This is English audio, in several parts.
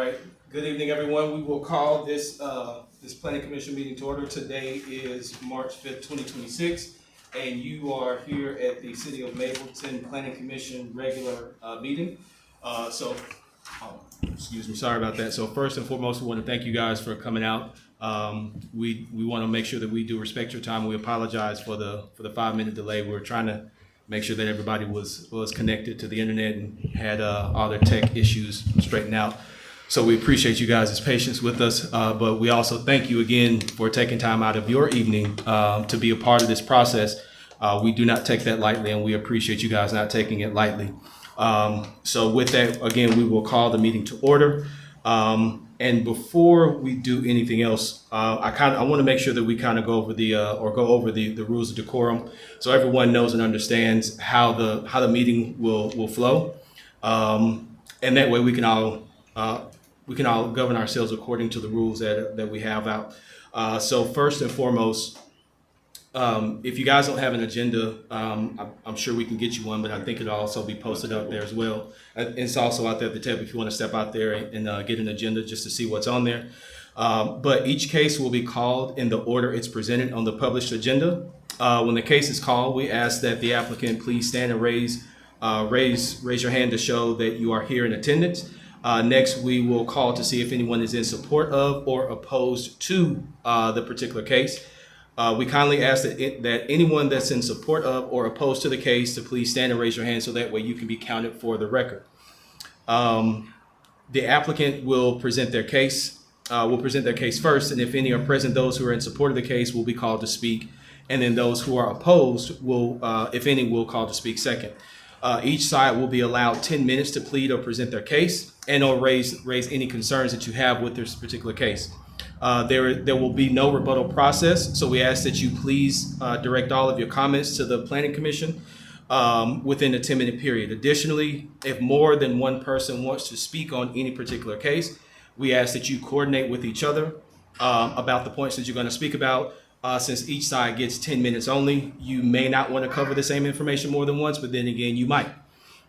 right. Good evening, everyone. We will call this this Planning Commission meeting to order. Today is March 5th, 2026, and you are here at the City of Mableton Planning Commission regular meeting. Excuse me, sorry about that. So first and foremost, we want to thank you guys for coming out. We want to make sure that we do respect your time. We apologize for the 5-minute delay. We're trying to make sure that everybody was connected to the internet and had all their tech issues straightened out. So we appreciate you guys' patience with us, but we also thank you again for taking time out of your evening to be a part of this process. We do not take that lightly, and we appreciate you guys not taking it lightly. So with that, again, we will call the meeting to order. And before we do anything else, I want to make sure that we kind of go over the rules of decorum, so everyone knows and understands how the meeting will flow, and that way we can all govern ourselves according to the rules that we have out. So first and foremost, if you guys don't have an agenda, I'm sure we can get you one, but I think it'll also be posted up there as well. It's also out there at the tab if you want to step out there and get an agenda just to see what's on there. But each case will be called in the order it's presented on the published agenda. When the case is called, we ask that the applicant please stand and raise your hand to show that you are here in attendance. Next, we will call to see if anyone is in support of or opposed to the particular case. We kindly ask that anyone that's in support of or opposed to the case to please stand and raise your hand so that way you can be counted for the record. The applicant will present their case. First, and if any are present, those who are in support of the case will be called to speak, and then those who are opposed will, if any, will call to speak second. Each side will be allowed 10 minutes to plead or present their case and/or raise any concerns that you have with this particular case. There will be no rebuttal process, so we ask that you please direct all of your comments to the Planning Commission within a 10-minute period. Additionally, if more than one person wants to speak on any particular case, we ask that you coordinate with each other about the points that you're going to speak about. Since each side gets 10 minutes only, you may not want to cover the same information more than once, but then again, you might.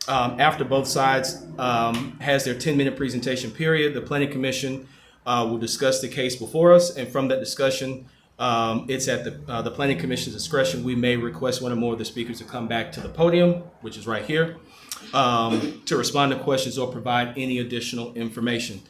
After both sides has their 10-minute presentation period, the Planning Commission will discuss the case before us, and from that discussion, it's at the Planning Commission's discretion. We may request one or more of the speakers to come back to the podium, which is right here, to respond to questions or provide any additional information.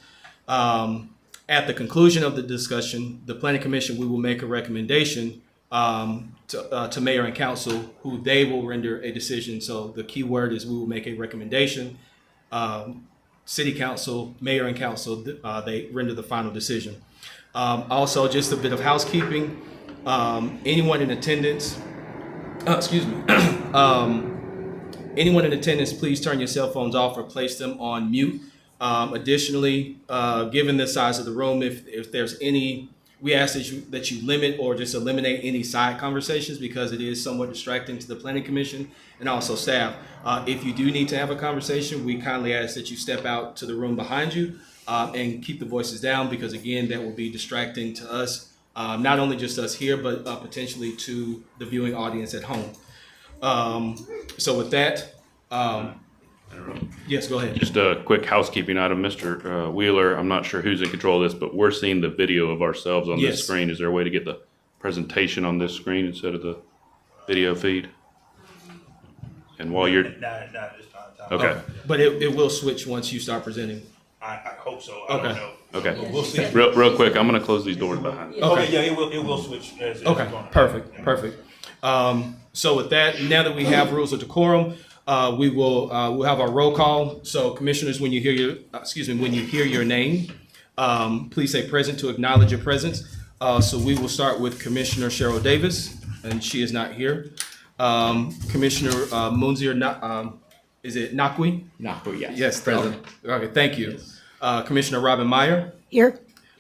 At the conclusion of the discussion, the Planning Commission, we will make a recommendation to Mayor and Council, who they will render a decision. So the key word is we will make a recommendation. City Council, Mayor and Council, they render the final decision. Also, just a bit of housekeeping. Anyone in attendance, anyone in attendance, please turn your cell phones off or place them on mute. Additionally, given the size of the room, if there's any, we ask that you limit or just eliminate any side conversations because it is somewhat distracting to the Planning Commission and also staff. If you do need to have a conversation, we kindly ask that you step out to the room behind you and keep the voices down because, again, that will be distracting to us, not only just us here, but potentially to the viewing audience at home. So with that, yes, go ahead. Just a quick housekeeping item, Mr. Wheeler. I'm not sure who's in control of this, but we're seeing the video of ourselves on this screen. Is there a way to get the presentation on this screen instead of the video feed? And while you're okay, but it will switch once you start presenting. I hope so. I don't know. Okay. We'll see. Real quick, I'm going to close these doors behind. Okay. Yeah, it will switch. Okay. Perfect. So with that, now that we have rules of decorum, we'll have our roll call. So commissioners, when you hear your name, please say present to acknowledge your presence. So we will start with Commissioner Cheryl Davis, and she is not here. Commissioner Munzir, is it Nakwi? Nakwi, yes. Yes, present. Okay, thank you. Commissioner Robin Meyer. Here.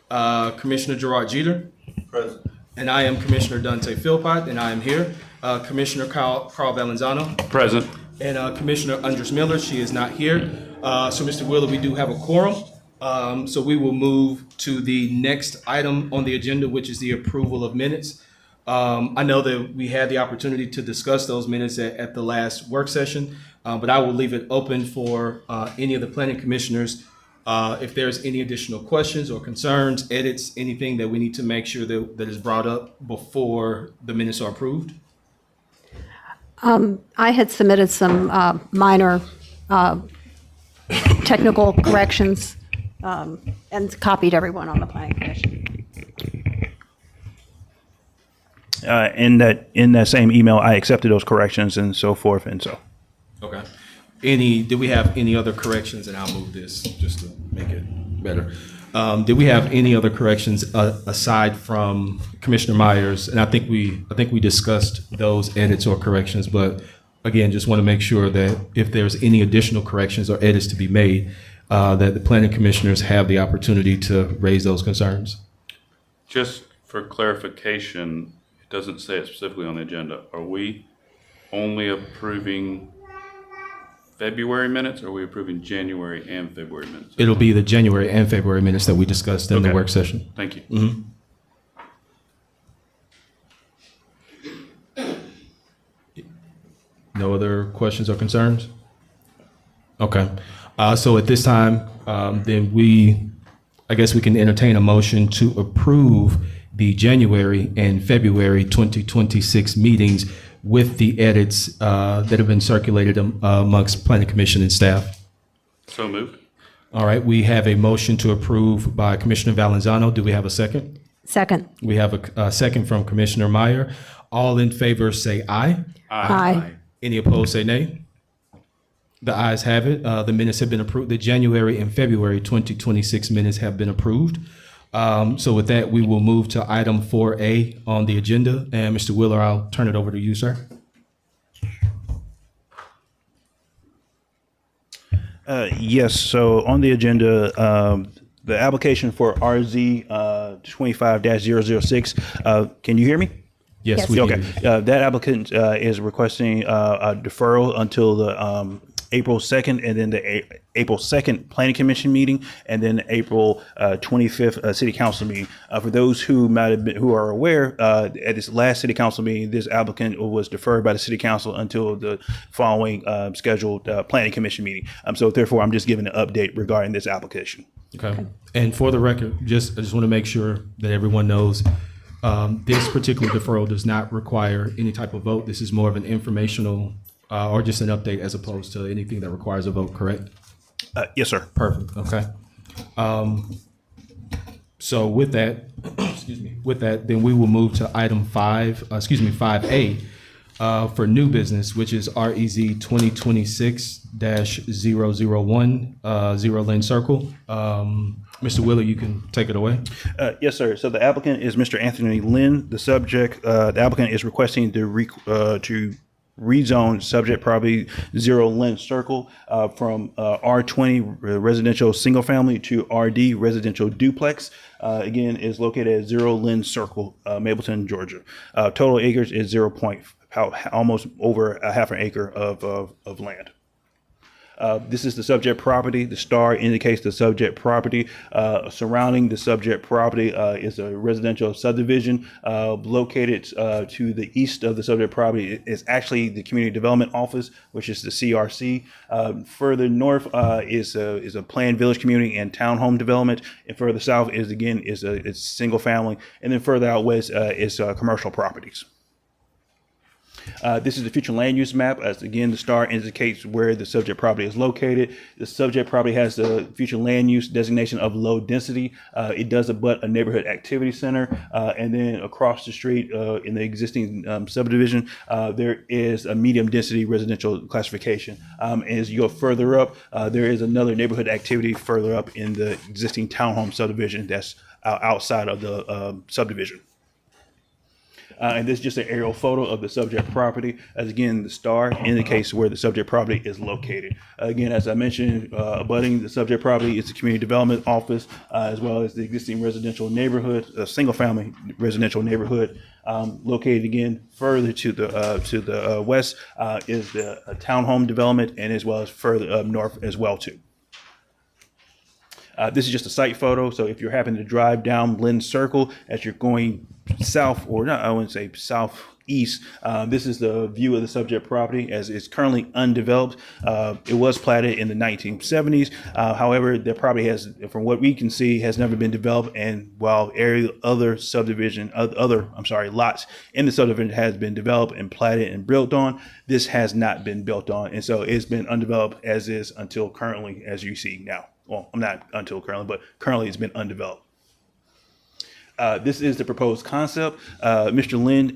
Commissioner Gerard Jeter. Present. And I am Commissioner Dante Philpott, and I am here. Commissioner Carl Valenzuela. Present. And Commissioner Andres Miller, she is not here. So Mr. Wheeler, we do have a quorum. So we will move to the next item on the agenda, which is the approval of minutes. I know that we had the opportunity to discuss those minutes at the last work session, but I will leave it open for any of the planning commissioners If there's any additional questions or concerns, edits, anything that we need to make sure that is brought up before the minutes are approved? I had submitted some minor technical corrections and copied everyone on the planning commission. In that same email, I accepted those corrections and so forth, and so. Okay. Do we have any other corrections? And I'll move this just to make it better. Did we have any other corrections aside from Commissioner Myers? And I think we discussed those edits or corrections, but again, just want to make sure that if there's any additional corrections or edits to be made, that the planning commissioners have the opportunity to raise those concerns. Just for clarification, it doesn't say it specifically on the agenda. Are we only approving February minutes, or are we approving January and February minutes? It'll be the January and February minutes that we discussed in the Okay. work session. Thank you. No other questions or concerns? Okay. So at this time, then I guess we can entertain a motion to approve the January and February 2026 meetings with the edits that have been circulated amongst Planning Commission and staff. So moved. All right, we have a motion to approve by Commissioner Valenzuela. Do we have a second? Second. We have a second from Commissioner Meyer. All in favor say aye. Aye. Any opposed say nay. The ayes have it. The minutes have been approved. The January and February 2026 minutes have been approved. So with that, we will move to item 4A on the agenda. And Mr. Wheeler, I'll turn it over to you, sir. Yes, so on the agenda, the application for RZ 25-006, can you hear me? Yes, Yes. we Okay, do. that applicant is requesting a deferral until the April 2nd, and then the April 2nd Planning Commission meeting, and then April 25th City Council meeting. For those who might have been, who are aware, at this last City Council meeting, this applicant was deferred by the City Council until the following scheduled Planning Commission meeting. So therefore, I'm just giving an update regarding this application. Okay. And for the record, I just want to make sure that everyone knows this particular deferral does not require any type of vote. This is more of an informational or just an update as opposed to anything that requires a vote, correct? Yes, sir. Perfect. Okay. So with that, then we will move to item 5A, for new business, which is REZ 2026-001, Zero Lane Circle. Mr. Wheeler, you can take it away. Yes, sir. So the applicant is Mr. Anthony Lynn. The applicant is requesting to rezone subject property Zero Lynn Circle from R20 residential single family to RD residential duplex. Again, is located at Zero Lynn Circle, Mableton, Georgia. Total acres is almost over a half an acre of land. This is the subject property. The star indicates the subject property. Surrounding the subject property is a residential subdivision located to the east of the subject property. Is actually the Community Development Office, which is the CRC. Further north is a planned village community and townhome development, and further south is single family, and then further out west is commercial properties. This is the future land use map. As again, the star indicates where the subject property is located. The subject property has the future land use designation of low density. It does abut a neighborhood activity center. And then across the street in the existing subdivision, there is a medium density residential classification. As you go further up, there is another neighborhood activity further up in the existing townhome subdivision that's outside of the subdivision. And this is just an aerial photo of the subject property. As again, the star indicates where the subject property is located. Again, as I mentioned, abutting the subject property is the Community Development Office, as well as the existing residential neighborhood, single-family residential neighborhood. Located again further to the west is the townhome development, and as well as further up north as well too. This is just a site photo, so if you're having to drive down Lynn Circle as you're going south, or not, I wouldn't say south east. This is the view of the subject property as it's currently undeveloped. It was platted in the 1970s. However, the property has, from what we can see, has never been developed. And while other lots in the subdivision has been developed and platted and built on, this has not been built on. And so it's been undeveloped as is until currently, as you see now. Well, not until currently, but currently it's been undeveloped. This is the proposed concept. Mr. Lynn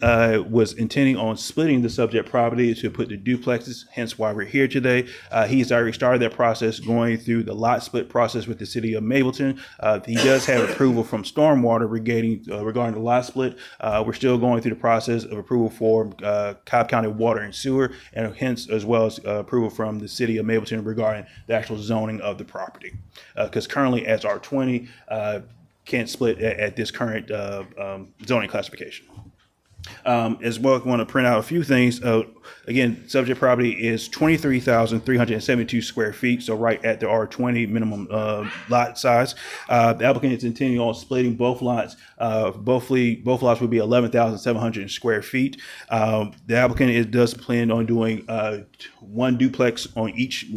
was intending on splitting the subject property to put the duplexes, hence why we're here today. He's already started that process, going through the lot split process with the city of Mableton. He does have approval from Stormwater regarding the lot split. We're still going through the process of approval for Cobb County Water and Sewer, and hence as well as approval from the city of Mableton regarding the actual zoning of the property. Because currently as R20, can't split at this current zoning classification. As well, I want to print out a few things. Again, subject property is 23,372 square feet, so right at the R20 minimum lot size. The applicant is intending on splitting both lots. Both lots would be 11,700 square feet. The applicant does plan on doing one duplex on each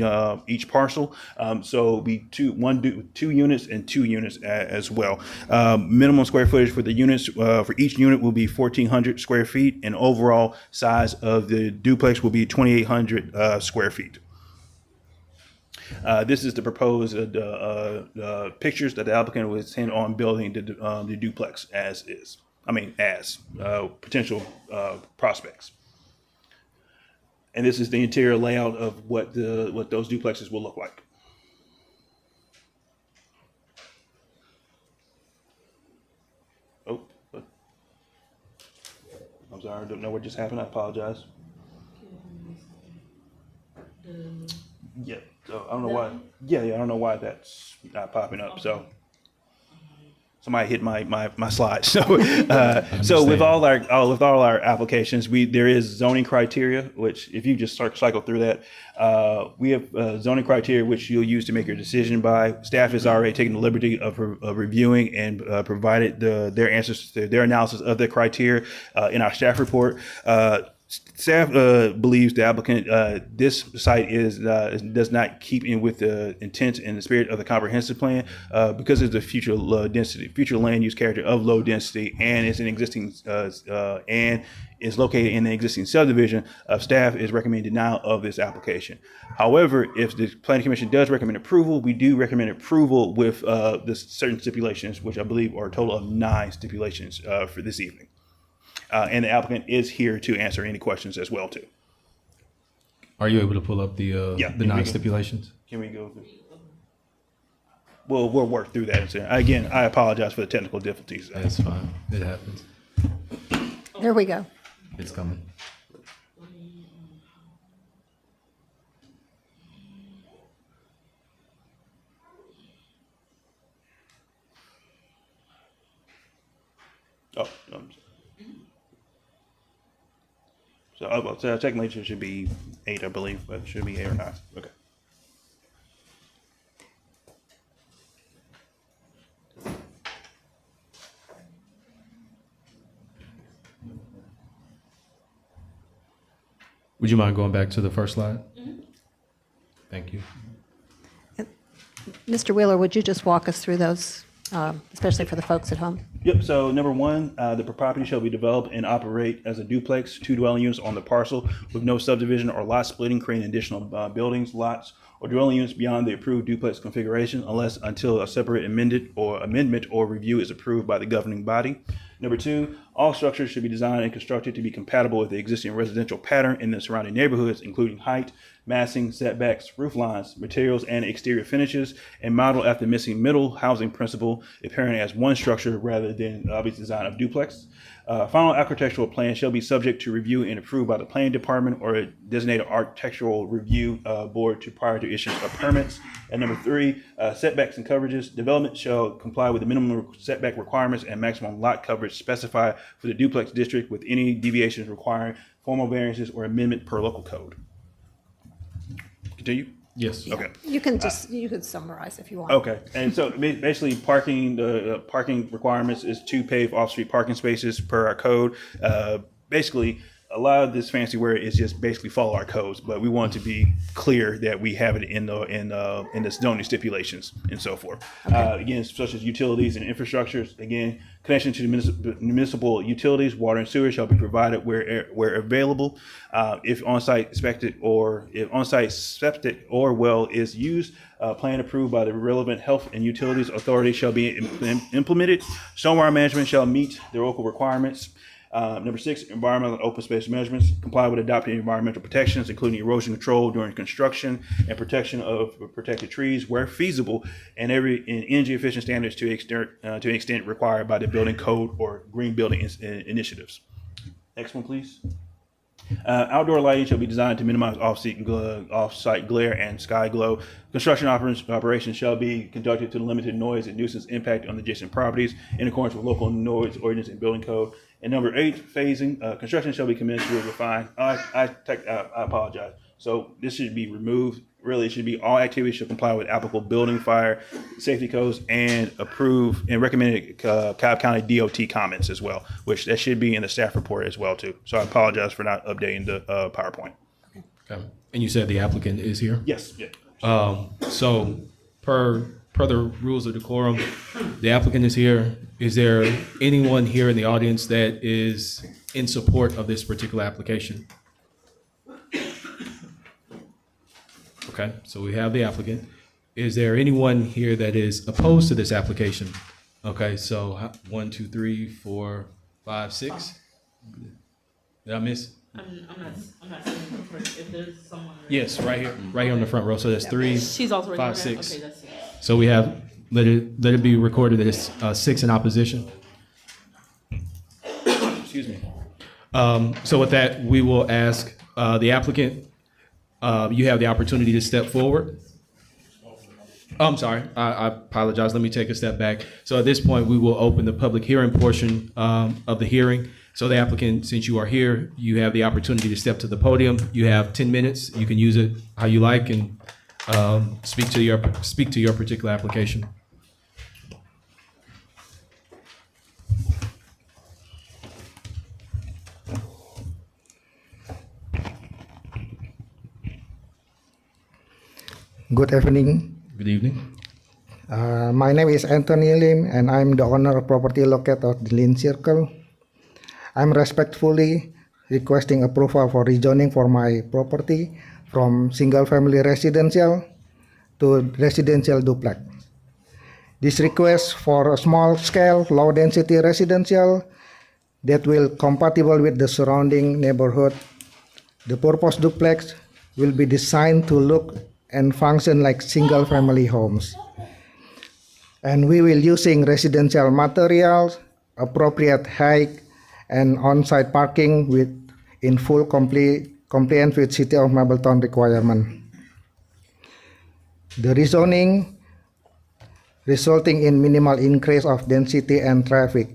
parcel, so it'll be two units and 2 units as well. Minimum square footage for the units for each unit will be 1,400 square feet, and overall size of the duplex will be 2,800 square feet. This is the proposed pictures that the applicant would intend on building the duplex as potential prospects. And this is the interior layout of what those duplexes will look like. Oh, I'm sorry, I don't know what just happened. I apologize. Yeah, so I don't know why. Yeah, I don't know why that's not popping up. So somebody hit my slide. So with all our applications, there is zoning criteria, which if you just cycle through that, we have zoning criteria which you'll use to make your decision by. Staff has already taken the liberty of reviewing and provided their answers to their analysis of the criteria in our staff report. Staff believes the applicant, this site does not keep in with the intent and the spirit of the comprehensive plan because of the future land use character of low density, and it's an existing and is located in the existing subdivision. Staff is recommending denial of this application. However, if the Planning Commission does recommend approval, we do recommend approval with the certain stipulations, which I believe are a total of 9 stipulations for this evening. And the applicant is here to answer any questions as well too. Are you able to pull up the 9 stipulations? Can we go through? We'll work through that. Again, I apologize for the technical difficulties. That's fine. It happens. There we go. It's coming. Oh, so technically it should be 8, I believe, but it should be 8 or 9. Okay. Would you mind going back to the first slide? Mm-hmm. Thank you. Mr. Wheeler, would you just walk us through those, especially for the folks at home? Yep. So number 1, the property shall be developed and operate as a duplex, 2 dwelling units on the parcel with no subdivision or lot splitting, creating additional buildings, lots, or dwelling units beyond the approved duplex configuration until a separate amendment or review is approved by the governing body. Number 2, all structures should be designed and constructed to be compatible with the existing residential pattern in the surrounding neighborhoods, including height, massing, setbacks, roof lines, materials, and exterior finishes, and modeled after missing middle housing principle, appearing as one structure rather than obvious design of duplex. Final architectural plan shall be subject to review and approved by the planning department or a designated architectural review board prior to issuance of permits. And number 3, setbacks and coverages. Development shall comply with the minimum setback requirements and maximum lot coverage specified for the duplex district, with any deviations requiring formal variances or amendment per local code. Continue. Yes. Okay. You can summarize if you want. Okay, and so basically parking requirements is 2 paved off-street parking spaces per our code. basically, a lot of this fancy word is just basically follow our codes, but we want to be clear that we have it in the zoning stipulations and so forth. Again, such as utilities and infrastructures. Again, connection to the municipal utilities, water and sewer shall be provided where available. If on-site septic or well is used, plan approved by the relevant health and utilities authority shall be implemented. Stormwater management shall meet the local requirements. Number 6, environmental and open space measurements comply with adopted environmental protections, including erosion control during construction and protection of protected trees where feasible, and energy efficient standards to an extent required by the building code or green building initiatives. Next one, please. Outdoor lighting shall be designed to minimize off-site glare and sky glow. Construction operations shall be conducted to the limited noise and nuisance impact on adjacent properties in accordance with local noise ordinance and building code. And number 8, phasing. Construction shall be commenced with refined. I apologize. So this should be removed. Really, it should be all activities should comply with applicable building, fire, safety codes, and approved and recommended Cobb County DOT comments as well, which that should be in the staff report as well too. So I apologize for not updating the PowerPoint. Okay. And you said the applicant is here? Yes. Yeah. So per the rules of decorum, the applicant is here. Is there anyone here in the audience that is in support of this particular application? Okay, so we have the applicant. Is there anyone here that is opposed to this application? Okay, so 1, 2, 3, 4, 5, 6. Did I miss? I'm not seeing if there's someone. Yes, right here on the front row. So that's 3, She's also 5, 6. Okay, that's it. So we have, let it be recorded that it's 6 in opposition. Excuse me. So with that, we will ask the applicant, you have the opportunity to step forward. I'm sorry, I apologize. Let me take a step back. So at this point, we will open the public hearing portion of the hearing. So the applicant, since you are here, you have the opportunity to step to the podium. You have 10 minutes. You can use it how you like and speak to your particular application. Good evening. Good evening. My name is Anthony Lim, and I'm the owner of property located at the Lin Circle. I'm respectfully requesting approval for rezoning for my property from single-family residential to residential duplex. This request for a small-scale, low-density residential that will compatible with the surrounding neighborhood. The proposed duplex will be designed to look and function like single-family homes. And we will using residential materials, appropriate height, and on-site parking in full compliance with City of Mableton requirement. The rezoning resulting in minimal increase of density and traffic.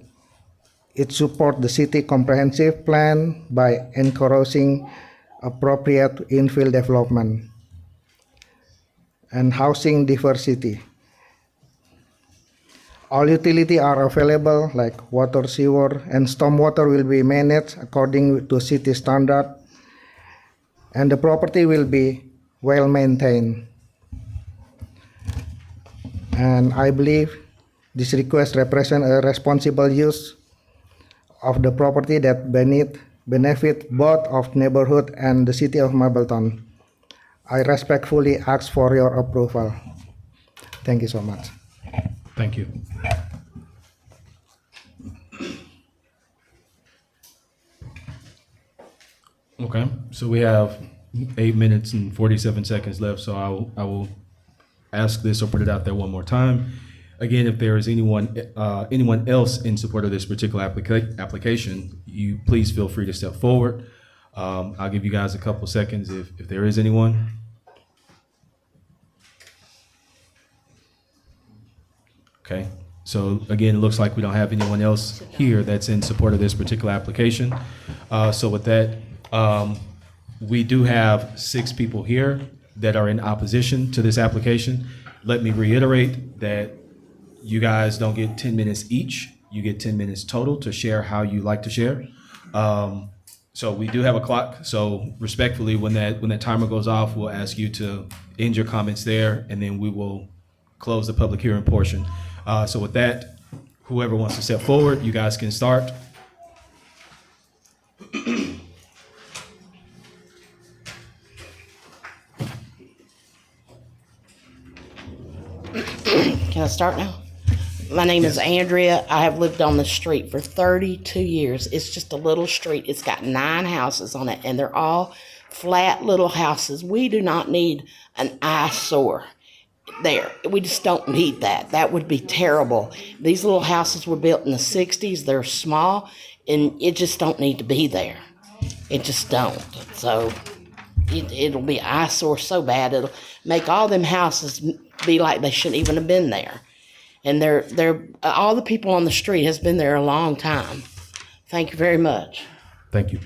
It supports the city comprehensive plan by encouraging appropriate infill development and housing diversity. All utilities are available like water, sewer, and stormwater will be managed according to city standard, and the property will be well maintained. And I believe this request represents a responsible use of the property that benefit both of neighborhood and the City of Mableton. I respectfully ask for your approval. Thank you so much. Thank you. Okay, so we have 8 minutes and 47 seconds left, so I will ask this or put it out there one more time. Again, if there is anyone else in support of this particular application, you please feel free to step forward. I'll give you guys a couple seconds if there is anyone. Okay, so again, it looks like we don't have anyone else here that's in support of this particular application. So with that, we do have 6 people here that are in opposition to this application. Let me reiterate that you guys don't get 10 minutes each. You get 10 minutes total to share how you like to share. So we do have a clock. So respectfully, when that timer goes off, we'll ask you to end your comments there, and then we will close the public hearing portion. So with that, whoever wants to step forward, you guys can start. Can I start now? My name is Andrea. I have lived on the street for 32 years. It's just a little street. It's got 9 houses on it, and they're all flat little houses. We do not need an eyesore there. We just don't need that. That would be terrible. These little houses were built in the 60s. They're small, and it just don't need to be there. It just don't. So it'll be eyesore so bad, it'll make all them houses be like they shouldn't even have been there. And they're all the people on the street has been there a long time. Thank you very much. Thank you.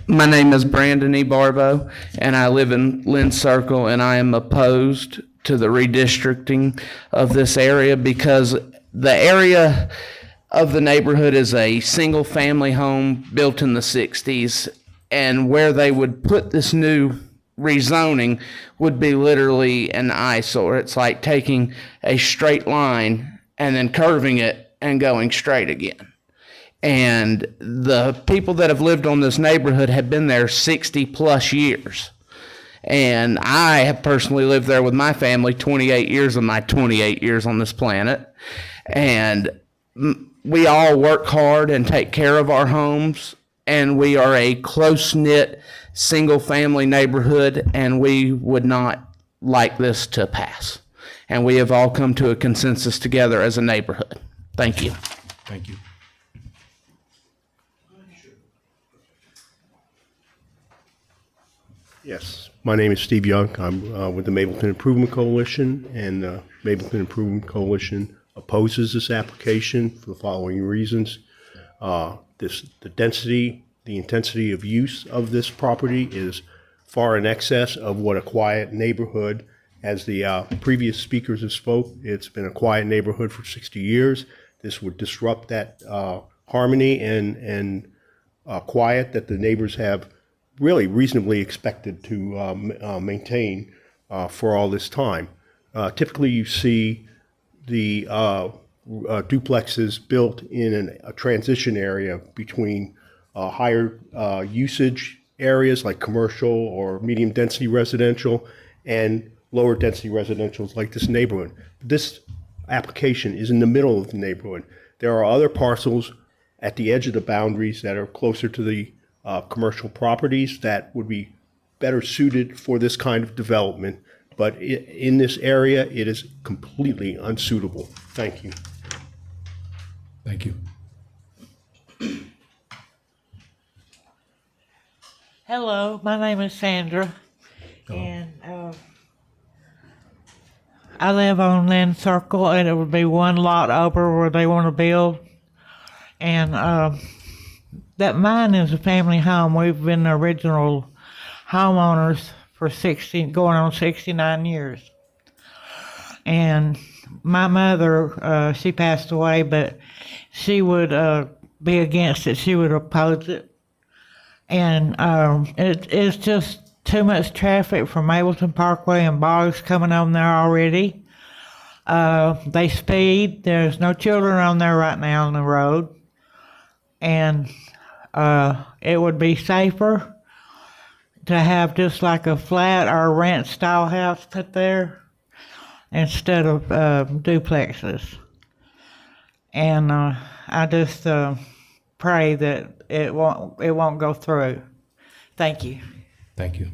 My name is Brandon E. Barbo, and I live in Lynn Circle, and I am opposed to the redistricting of this area because the area of the neighborhood is a single-family home built in the 60s, and where they would put this new rezoning would be literally an eyesore. It's like taking a straight line and then curving it and going straight again. And the people that have lived on this neighborhood have been there 60 plus years. And I have personally lived there with my family 28 years of my 28 years on this planet. And we all work hard and take care of our homes. And we are a close-knit, single-family neighborhood, and we would not like this to pass. And we have all come to a consensus together as a neighborhood. Thank you. Thank you. Yes, my name is Steve Young. I'm with the Mableton Improvement Coalition, and the Mableton Improvement Coalition opposes this application for the following reasons. The density, the intensity of use of this property is far in excess of what a quiet neighborhood, as the previous speakers have spoke, it's been a quiet neighborhood for 60 years. This would disrupt that harmony and quiet that the neighbors have really reasonably expected to maintain for all this time. Typically, you see the duplexes built in a transition area between higher usage areas like commercial or medium density residential and lower density residentials like this neighborhood. This application is in the middle of the neighborhood. There are other parcels at the edge of the boundaries that are closer to the commercial properties that would be better suited for this kind of development. But in this area, it is completely unsuitable. Thank you. Thank you. Hello, my name is Sandra, and I live on Lynn Circle, and it would be one lot over where they want to build. And that mine is a family home. We've been the original homeowners for going on 69 years. And my mother, she passed away, but she would be against it. She would oppose it. And it's just too much traffic from Mableton Parkway and Boggs coming on there already. They speed. There's no children on there right now on the road. And it would be safer to have just like a flat or ranch style house put there instead of duplexes. And I just pray that it won't go through. Thank you. Thank you.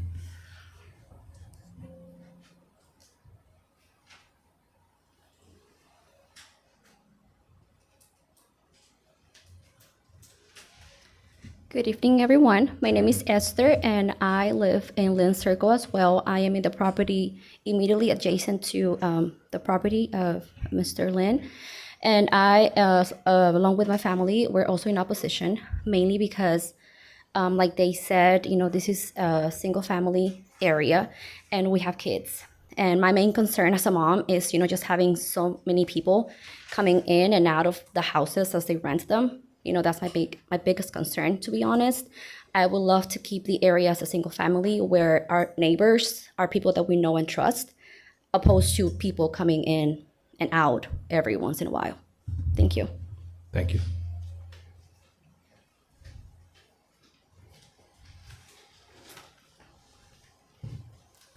Good evening, everyone. My name is Esther, and I live in Lynn Circle as well. I am in the property immediately adjacent to the property of Mr. Lynn. And I, along with my family, we're also in opposition, mainly because, like they said, this is a single-family area, and we have kids. And my main concern as a mom is, just having so many people coming in and out of the houses as they rent them. That's my biggest concern, to be honest. I would love to keep the area as a single family where our neighbors are people that we know and trust, opposed to people coming in and out every once in a while. Thank you. Thank you.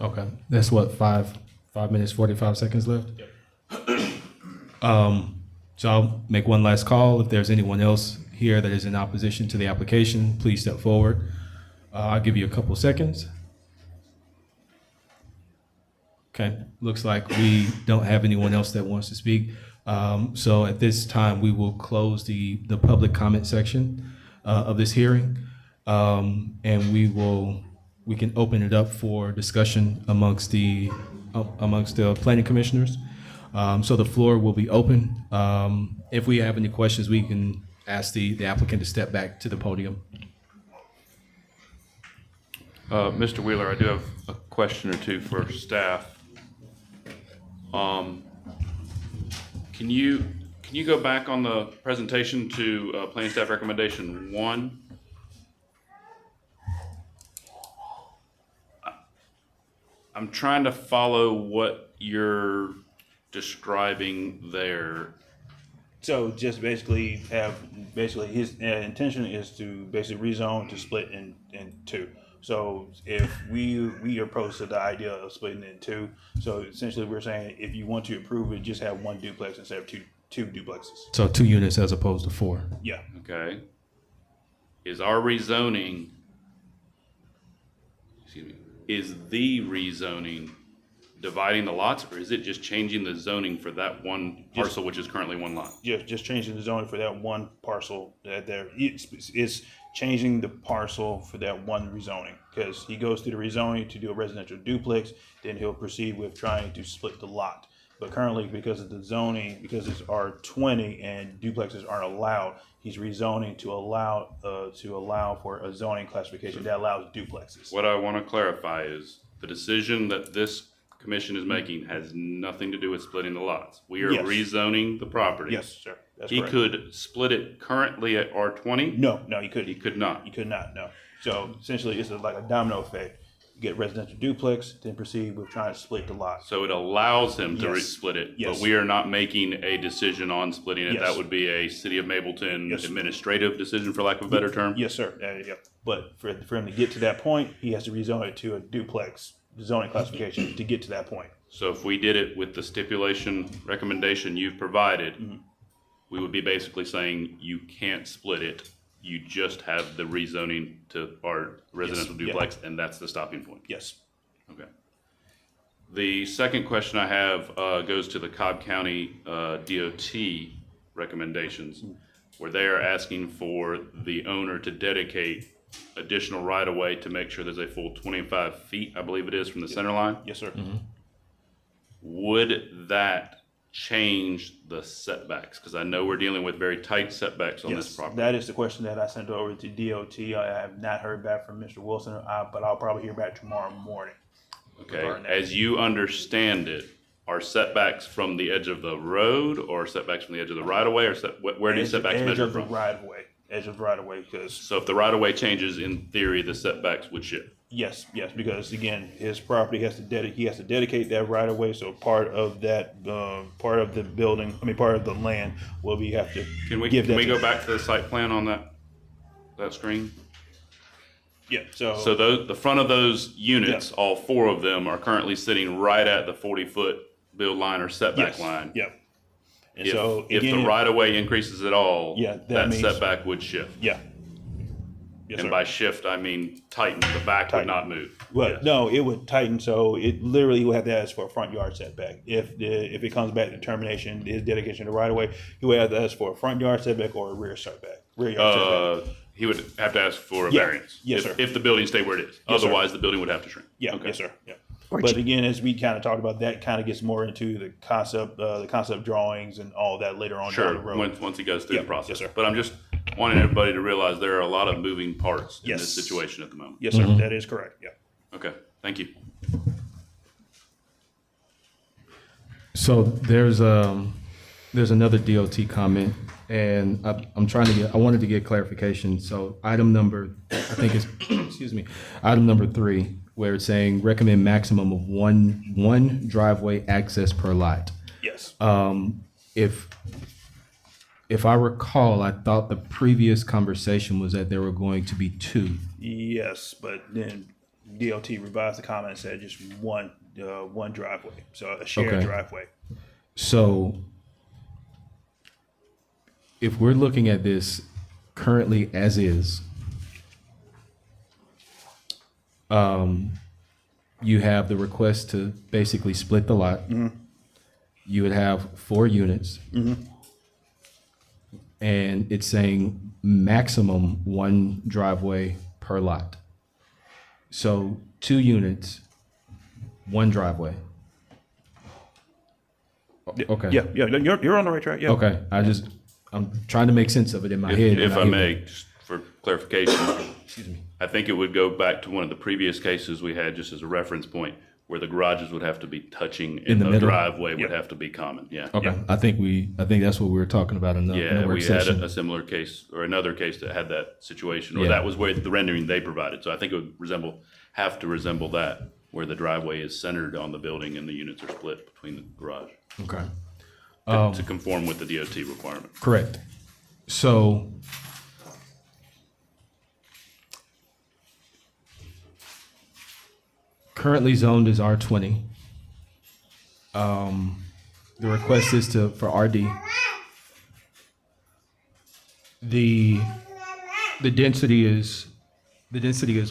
Okay, that's what, 5 minutes, 45 seconds left? So I'll make one last call. If there's anyone else here that is in opposition to the application, please step forward. I'll give you a couple seconds. Okay, looks like we don't have anyone else that wants to speak. So at this time, we will close the public comment section of this hearing. And we can open it up for discussion amongst the planning commissioners. So the floor will be open. If we have any questions, we can ask the applicant to step back to the podium. Mr. Wheeler, I do have a question or two for staff. Can you go back on the presentation to planning staff recommendation 1? I'm trying to follow what you're describing there. So just basically his intention is to basically rezone to split in two. So if we approach the idea of splitting it in two, so essentially we're saying if you want to approve it, just have one duplex instead of two duplexes. So 2 units as opposed to 4. Yeah. Okay. Is our rezoning, is the rezoning dividing the lots, or is it just changing the zoning for that one parcel, which is currently one lot? Yeah, just changing the zoning for that one parcel that there. It's changing the parcel for that one rezoning, because he goes through the rezoning to do a residential duplex, then he'll proceed with trying to split the lot. But currently, because of the zoning, because it's R20 and duplexes aren't allowed, he's rezoning to allow for a zoning classification that allows duplexes. What I want to clarify is the decision that this commission is making has nothing to do with splitting the lots. We are Yes. rezoning the property. Yes, sir. That's He correct. could split it currently at R20? No, he couldn't. He could not. He could not, no. So essentially, it's like a domino effect. You get residential duplex, then proceed with trying to split the lot. So it allows him to Yes. split it, Yes. but we are not making a decision on splitting it. Yes. That would be a City of Mableton Yes. administrative decision, for lack of a better term? Yes, sir. Yeah. But for him to get to that point, he has to rezone it to a duplex zoning classification to get to that point. So if we did it with the stipulation recommendation you've provided, we would be basically saying you can't split it. You just have the rezoning to our residential Yes, duplex, and that's the stopping point. Yes. Okay. The second question I have goes to the Cobb County DOT recommendations, where they are asking for the owner to dedicate additional right-of-way to make sure there's a full 25 feet, I believe it is, from the center line. Yes, sir. Would that change the setbacks? Because I know we're dealing with very tight setbacks on this property. That is the question that I sent over to DOT. I have not heard back from Mr. Wilson, but I'll probably hear back tomorrow morning. Okay, as you understand it, are setbacks from the edge of the road, or setbacks from the edge of the right-of-way, or where do setbacks measure from? Edge of the right-of-way, because So if the right-of-way changes, in theory, the setbacks would shift. yes, because again, his property he has to dedicate that right-of-way, so part of that, part of the building, part of the land will be have to Can we give that to- go back to the site plan on that screen? Yeah, So the front of those units, all 4 of them, are currently sitting right at the 40-foot build line or setback yes, line. yeah. And If, so if the again, right-of-way increases at all, Yeah, that that means- setback would shift. yeah. Yes, And sir. by shift, I mean tighten. The back would Tighten. not move. Well, Yes. no, it would tighten, so it literally would have to ask for a front yard setback. If it comes back to determination, his dedication to right of way, he would have to ask for a front yard setback or a rear yard setback. He would have to ask for a Yeah. variance. Yes, if, sir. If the building stayed where it is. Yes, sir. Otherwise, the building would have to shrink. Yeah, Okay. yes, sir, yeah. Or But ch- again, as we kind of talked about, that kind of gets more into the concept drawings and all that later on down the Sure, road. once he goes through Yeah, the process. yes, sir. But I'm just wanting everybody to realize there are a lot of moving parts in Yes. this situation at the moment. Yes, sir, that is correct, yeah. Okay, thank you. So there's There's another DOT comment, and I wanted to get clarification. So item number, I think it's, excuse me, item number 3, where it's saying recommend maximum of one driveway access per lot. Yes. If I recall, I thought the previous conversation was that there were going to be 2. Yes, but then DOT revised the comment and said just one driveway, so a shared Okay. driveway. So if we're looking at this currently as is, you have the request to basically split the lot. You would have 4 units. And it's saying maximum 1 driveway per lot. So 2 units, 1 driveway. Okay. Yeah, you're on the right track. Yeah. Okay, I'm trying to make sense of it in my head. If and I hear may, it. just for clarification, I think it would go back to one of the previous cases we had, just as a reference point, where the garages would have to be touching In and the the middle? driveway would have to be common, yeah. Okay, I think that's what we were talking about in the Yeah, work we had session. a similar case, or another case that had that situation, or Yeah. that was where the rendering they provided. So I think it would have to resemble that, where the driveway is centered on the building and the units are split between the garage, Okay, to conform with the DOT requirement. correct. So currently zoned as R20. The request is for RD. The density is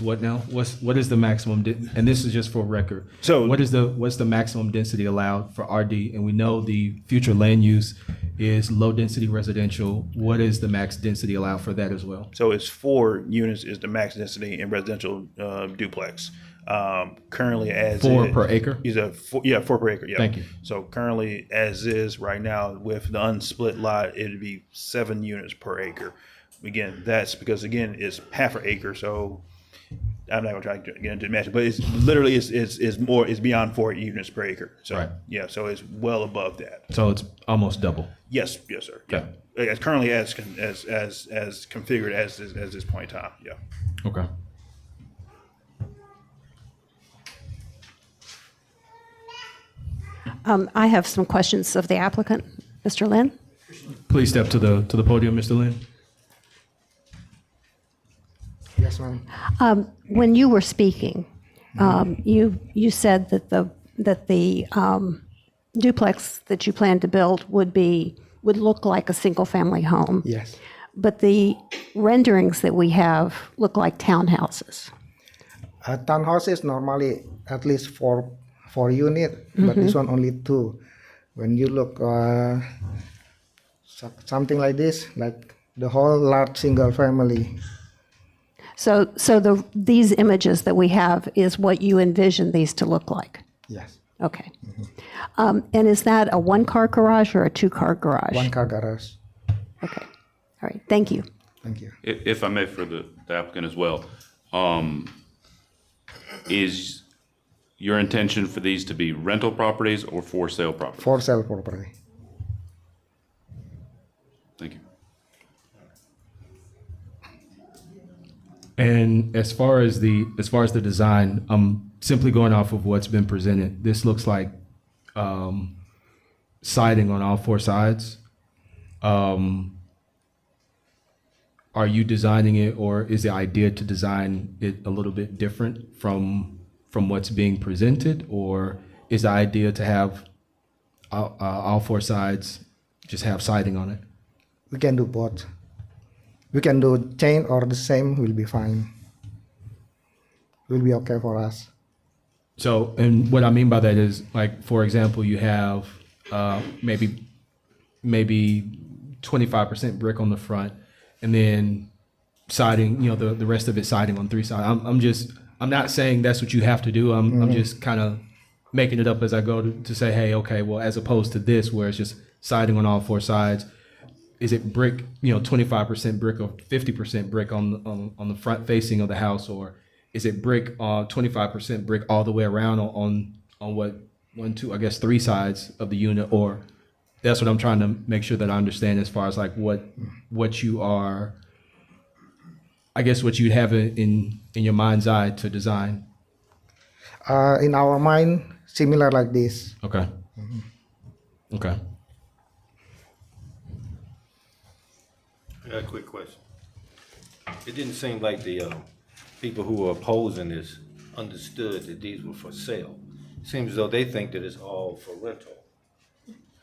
what now? What is the maximum? And this is just for record. So- what's the maximum density allowed for RD? And we know the future land use is low density residential. What is the max density allowed for that as well? So it's 4 units is the max density in residential duplex. Currently as 4 is- per acre? Is 4 per acre. Yeah. Thank you. So currently as is right now with the unsplit lot, it'd be 7 units per acre. Again, that's because again it's half an acre, so I'm not gonna try to get into the math, but it's literally it's beyond 4 units per acre. So Right. yeah, so it's well above that. So it's almost double. Yes, sir. Yeah. As currently as configured as this point in time. Yeah. Okay. I have some questions of the applicant, Mr. Lin. Please step to the podium, Mr. Lin. Yes, ma'am. When you were speaking, you said that the duplex that you plan to build would look like a single-family home. Yes. But the renderings that we have look like townhouses. Townhouses normally at least four unit, but this one only 2. When you look something like this, like the whole large single family. So these images that we have is what you envision these to look like? Yes. Okay. And is that a 1-car garage or a 2-car garage? 1-car garage. Okay. All right. Thank you. Thank you. If I may, for the applicant as well, is your intention for these to be rental properties or for sale properties? For sale property. Thank you. And as far as the design, I'm simply going off of what's been presented. This looks like siding on all 4 sides. Are you designing it, or is the idea to design it a little bit different from what's being presented, or is the idea to have all 4 sides just have siding on it? We can do both. We can do chain or the same will be fine. Will be okay for us. So, and what I mean by that is, like, for example, you have maybe 25% brick on the front, and then siding, the rest of it siding on 3 sides. I'm not saying that's what you have to do. I'm just kind of making it up as I go to say, hey, okay, well, as opposed to this where it's just siding on all 4 sides, is it brick, 25% brick or 50% brick on the front facing of the house, or is it brick 25% brick all the way around on what 1, 2, I guess 3 sides of the unit, or that's what I'm trying to make sure that I understand as far as like what you are, I guess what you'd have in your mind's eye to design. In our mind, similar like this. Okay. Okay. I got a quick question. It didn't seem like the people who were opposing this understood that these were for sale. It seems as though they think that it's all for rental.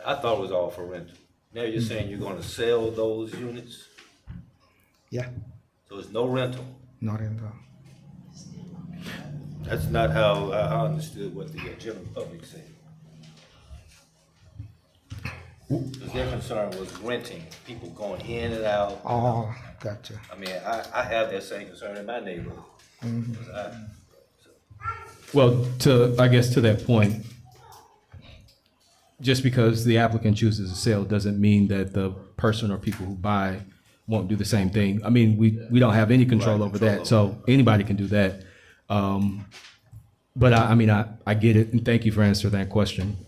I thought it was all for rental. Now you're saying you're going to sell those units? Yeah, So it's no rental. not in the. That's not how I understood what the general public said. Because their concern was renting, people going in and out. Oh, gotcha. I mean, I have that same concern in my neighborhood. Well, I guess to that point, just because the applicant chooses to sell doesn't mean that the person or people who buy won't do the same thing. I mean, we don't have any control over that, so anybody can do that. But I mean, I get it, and thank you for answering that question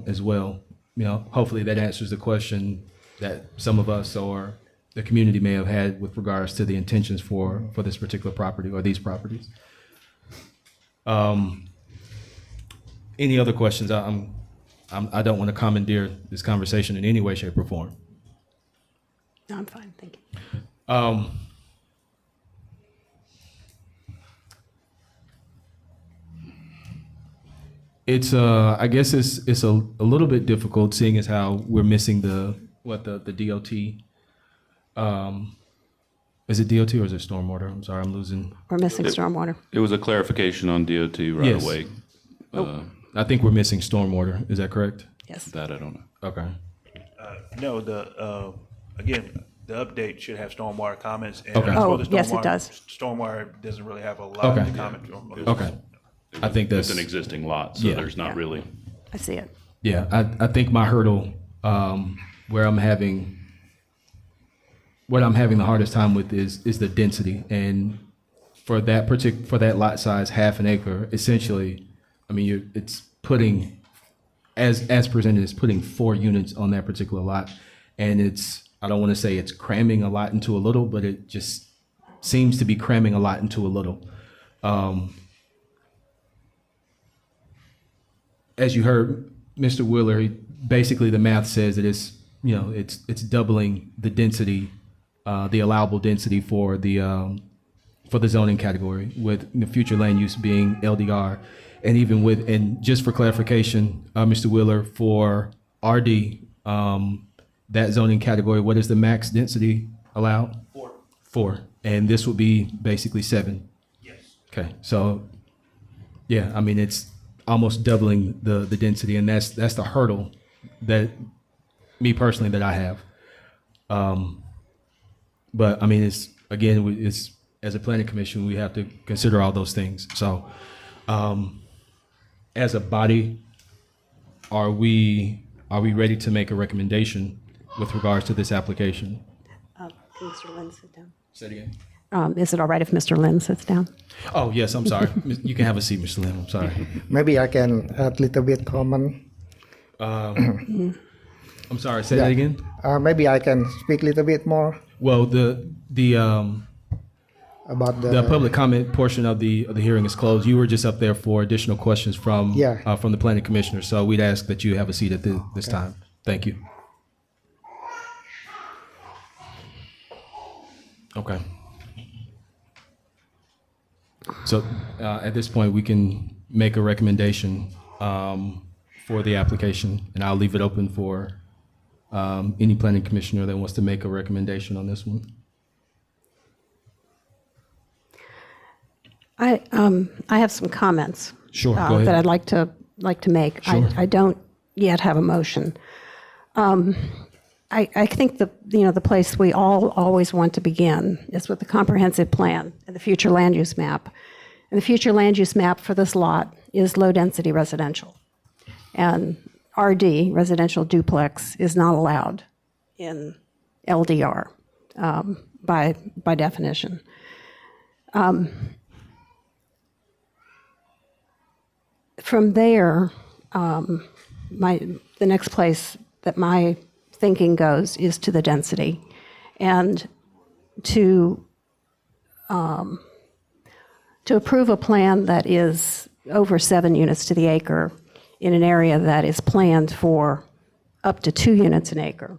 as well. You know, hopefully that answers the question that some of us or the community may have had with regards to the intentions for this particular property or these properties. Any other questions? I don't want to commandeer this conversation in any way, shape, or form. No, I'm fine, thank you. It's I guess it's a little bit difficult seeing as how we're missing the DOT. Is it DOT or is it stormwater? I'm sorry, I'm losing. We're missing stormwater. It was a clarification on DOT right Yes. away. I think we're missing stormwater. Is that correct? Yes. That I don't know. Okay. No, again, the update should have stormwater comments. And Okay. as for Oh, the yes, it stormwater- does. Stormwater doesn't really have a lot Okay. to comment on. Okay. I think It's that's an existing lot, so Yeah. there's not Yeah. really. I see it. yeah. I think my hurdle where I'm having the hardest time with is the density, and for that lot size, half an acre, essentially, I mean, it's putting as presented, it's putting 4 units on that particular lot, and I don't want to say it's cramming a lot into a little, but it just seems to be cramming a lot into a little. As you heard, Mr. Wheeler, basically the math says that it's doubling the density, the allowable density for the zoning category, with the future land use being LDR, and just for clarification, Mr. Wheeler, for RD, that zoning category, what is the max density allowed? 4. 4, and this would be basically 7. Yes. Okay, so yeah, I mean it's almost doubling the density, and that's the hurdle that me personally that I have. But I mean, it's as a planning commission, we have to consider all those things. So, as a body, are we ready to make a recommendation with regards to this application? Can Mr. Lynn sit down? Say it again. Is it all right if Mr. Lynn sits down? Oh yes, I'm sorry. You can have a seat, Mr. Lim. I'm sorry. Maybe I can add little bit comment. I'm sorry. Say that again. Maybe I can speak a little bit more Well, the about The public comment portion of the hearing is closed. You were just up there for additional questions from Yeah. From the planning commissioner. So we'd ask that you have a seat at this time. Thank you. Okay. So at this point, we can make a recommendation for the application, and I'll leave it open for any planning commissioner that wants to make a recommendation on this one. I have some comments. Sure, go ahead. That I'd like to make. Sure. I don't yet have a motion. I think the place we all always want to begin is with the comprehensive plan and the future land use map. And the future land use map for this lot is low density residential. And RD, residential duplex, is not allowed in LDR by definition. From there, the next place that my thinking goes is to the density. And to approve a plan that is over 7 units to the acre in an area that is planned for up to 2 units an acre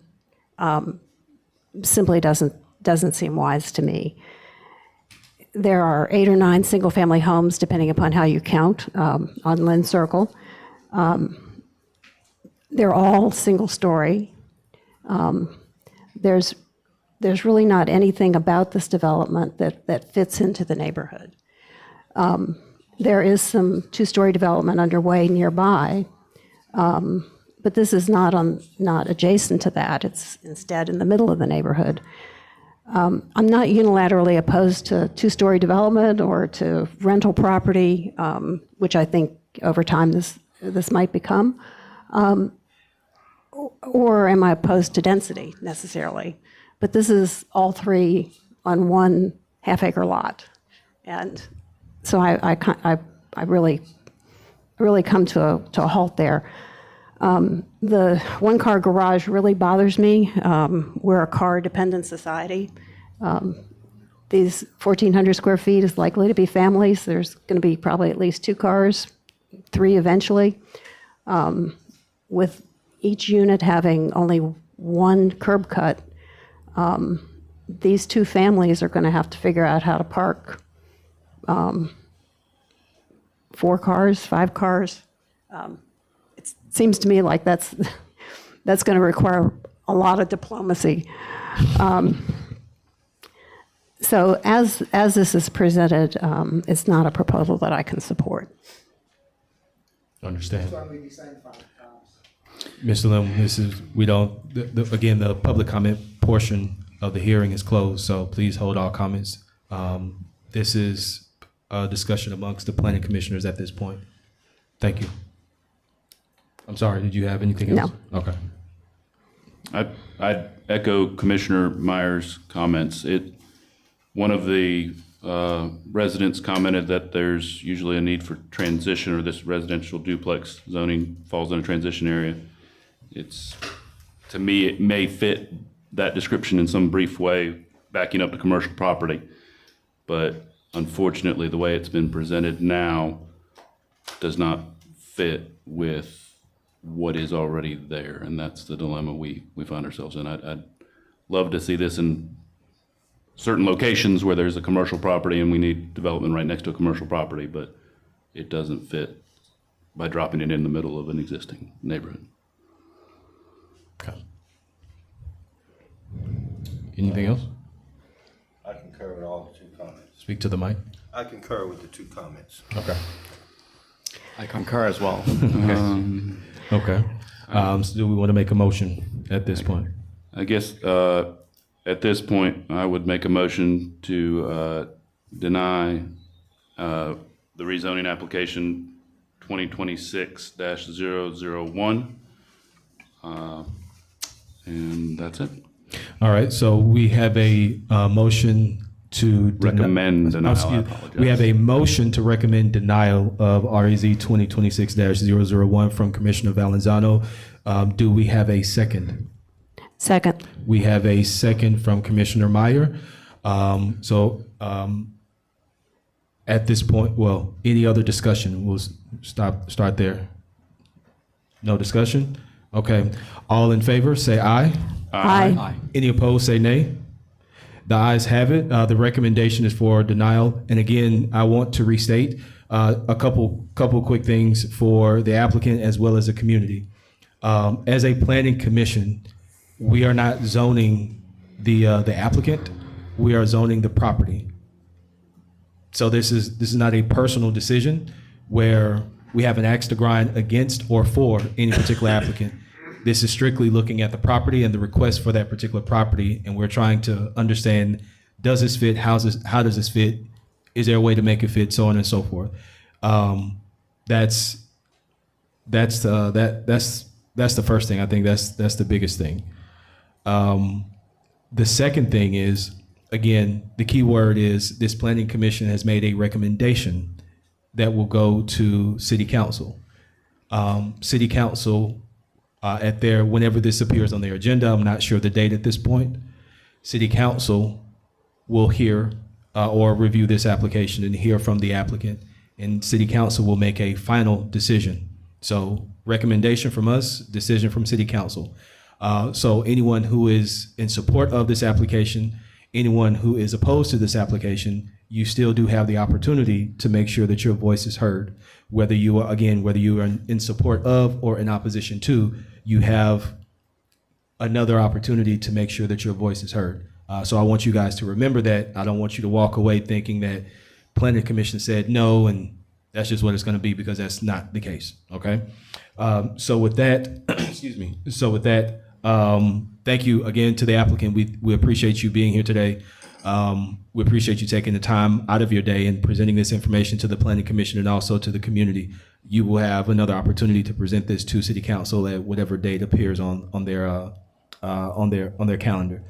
simply doesn't seem wise to me. There are 8 or 9 single-family homes, depending upon how you count, on Lynn Circle. They're all single-story. There's really not anything about this development that fits into the neighborhood. There is some 2-story development underway nearby, but this is not adjacent to that. It's instead in the middle of the neighborhood. I'm not unilaterally opposed to 2-story development or to rental property, which I think over time this might become. Or am I opposed to density necessarily? But this is all 3 on 1 half-acre lot, and so I really come to a halt there. The 1-car garage really bothers me. We're a car-dependent society. These 1,400 square feet is likely to be families. There's going to be probably at least 2 cars, 3 eventually, with each unit having only 1 curb cut. These 2 families are going to have to figure out how to park 4 cars, 5 cars. It seems to me like that's going to require a lot of diplomacy. So as this is presented, it's not a proposal that I can support. Understand. Mr. Lim, again, the public comment portion of the hearing is closed, so please hold all comments. This is a discussion amongst the planning commissioners at this point. Thank you. I'm sorry, did you have anything else? No. Okay. I'd echo Commissioner Meyer's comments. One of the residents commented that there's usually a need for transition, or this residential duplex zoning falls in a transition area. To me, it may fit that description in some brief way, backing up to commercial property. But unfortunately, the way it's been presented now does not fit with what is already there, and that's the dilemma we find ourselves in. I'd love to see this in certain locations where there's a commercial property and we need development right next to a commercial property, but it doesn't fit by dropping it in the middle of an existing neighborhood. Okay. Anything else? I concur with all the 2 comments. Speak to the mic. I concur with the 2 comments. Okay. I concur as well. Okay. So do we want to make a motion at this point? I guess at this point, I would make a motion to deny the rezoning application 2026-001. And that's it. All right, so we have a motion to Recommend denial. I apologize. We have a motion to recommend denial of REZ 2026-001 from Commissioner Valenzano. Do we have a second? Second. We have a second from Commissioner Meyer. At this point, any other discussion? We'll start there. No discussion? Okay. All in favor, say aye. Aye. Any opposed, say nay. The ayes have it. The recommendation is for denial. And again, I want to restate a couple quick things for the applicant as well as the community. As a planning commission, we are not zoning the applicant. We are zoning the property. So this is not a personal decision where we have an axe to grind against or for any particular applicant. This is strictly looking at the property and the request for that particular property, and we're trying to understand, does this fit? How does this fit? Is there a way to make it fit? So on and so forth. That's the first thing. I think that's the biggest thing. The second thing is, again, the key word is this planning commission has made a recommendation that will go to city council. City council whenever this appears on their agenda, I'm not sure the date at this point, City Council will hear or review this application and hear from the applicant, and City Council will make a final decision. So recommendation from us, decision from City Council. So anyone who is in support of this application, anyone who is opposed to this application, you still do have the opportunity to make sure that your voice is heard. Whether you are in support of or in opposition to, you have another opportunity to make sure that your voice is heard. So I want you guys to remember that. I don't want you to walk away thinking that Planning Commission said no and that's just what it's going to be, because that's not the case. Okay. So with that, excuse me. So with that, thank you again to the applicant. We appreciate you being here today. We appreciate you taking the time out of your day and presenting this information to the Planning Commission and also to the community. You will have another opportunity to present this to City Council at whatever date appears on their calendar.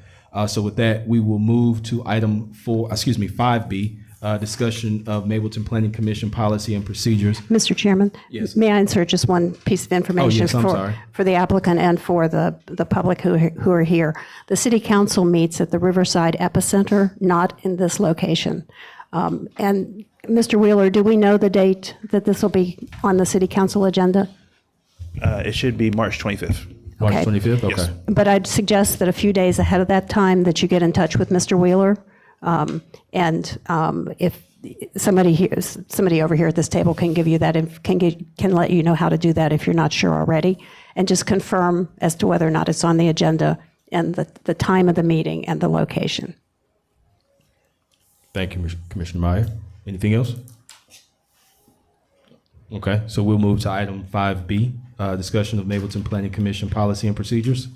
So with that, we will move to item 5B, discussion of Mableton Planning Commission policy and procedures. Mr. Chairman? Yes. May I insert just one piece of information yes, I'm sorry. for the applicant and for the public who are here? The City Council meets at the Riverside Epicenter, not in this location. And Mr. Wheeler, do we know the date that this will be on the City Council agenda? It should be March 25th. March Okay. 25th? Okay. Yes. But I'd suggest that a few days ahead of that time that you get in touch with Mr. Wheeler. If somebody over here at this table can give you that, can let you know how to do that if you're not sure already, and just confirm as to whether or not it's on the agenda and the time of the meeting and the location. Thank you, Commissioner Meyer. Anything else? Okay, so we'll move to item 5B, discussion of Mableton Planning Commission policy and procedures.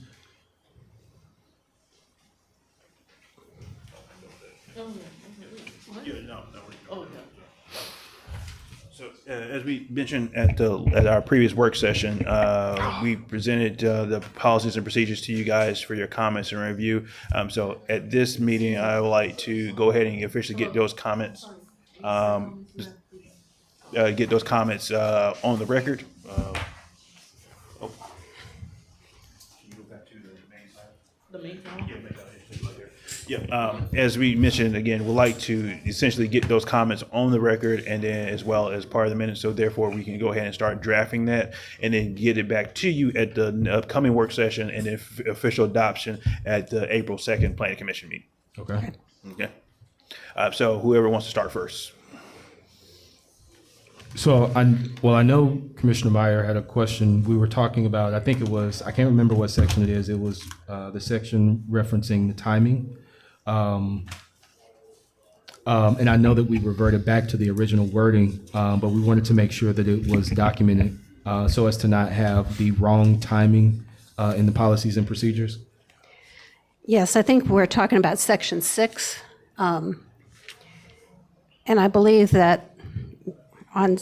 So as we mentioned at our previous work session, we presented the policies and procedures to you guys for your comments and review. So at this meeting, I would like to go ahead and officially get those comments on the record. As we mentioned, again, we'd like to essentially get those comments on the record and then as well as part of the minutes. So therefore, we can go ahead and start drafting that and then get it back to you at the upcoming work session and then official adoption at the April 2nd Planning Commission meeting. Okay. Okay. So whoever wants to start first. So I know Commissioner Meyer had a question. We were talking about, I think it was, I can't remember what section it is. It was the section referencing the timing. And I know that we reverted back to the original wording, but we wanted to make sure that it was documented so as to not have the wrong timing in the policies and procedures. Yes, I think we're talking about section 6. And I believe that on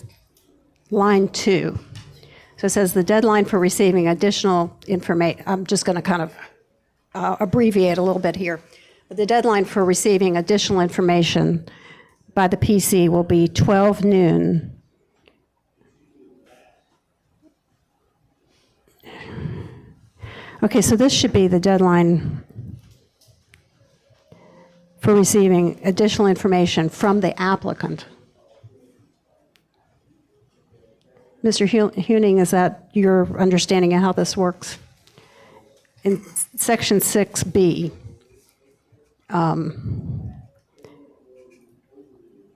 line 2, so it says the deadline for receiving additional information, I'm just going to kind of abbreviate a little bit here. The deadline for receiving additional information by the PC will be 12 noon. Okay, so this should be the deadline for receiving additional information from the applicant. Mr. Huning, is that your understanding of how this works? In section 6B,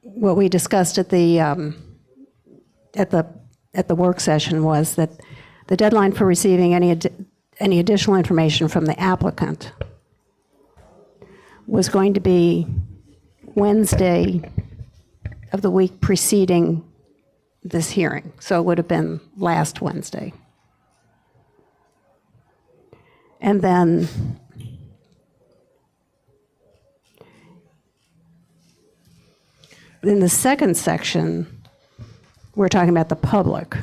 what we discussed at the work session was that the deadline for receiving any additional information from the applicant was going to be Wednesday of the week preceding this hearing. So it would have been last Wednesday. And then in the second section, we're talking about the public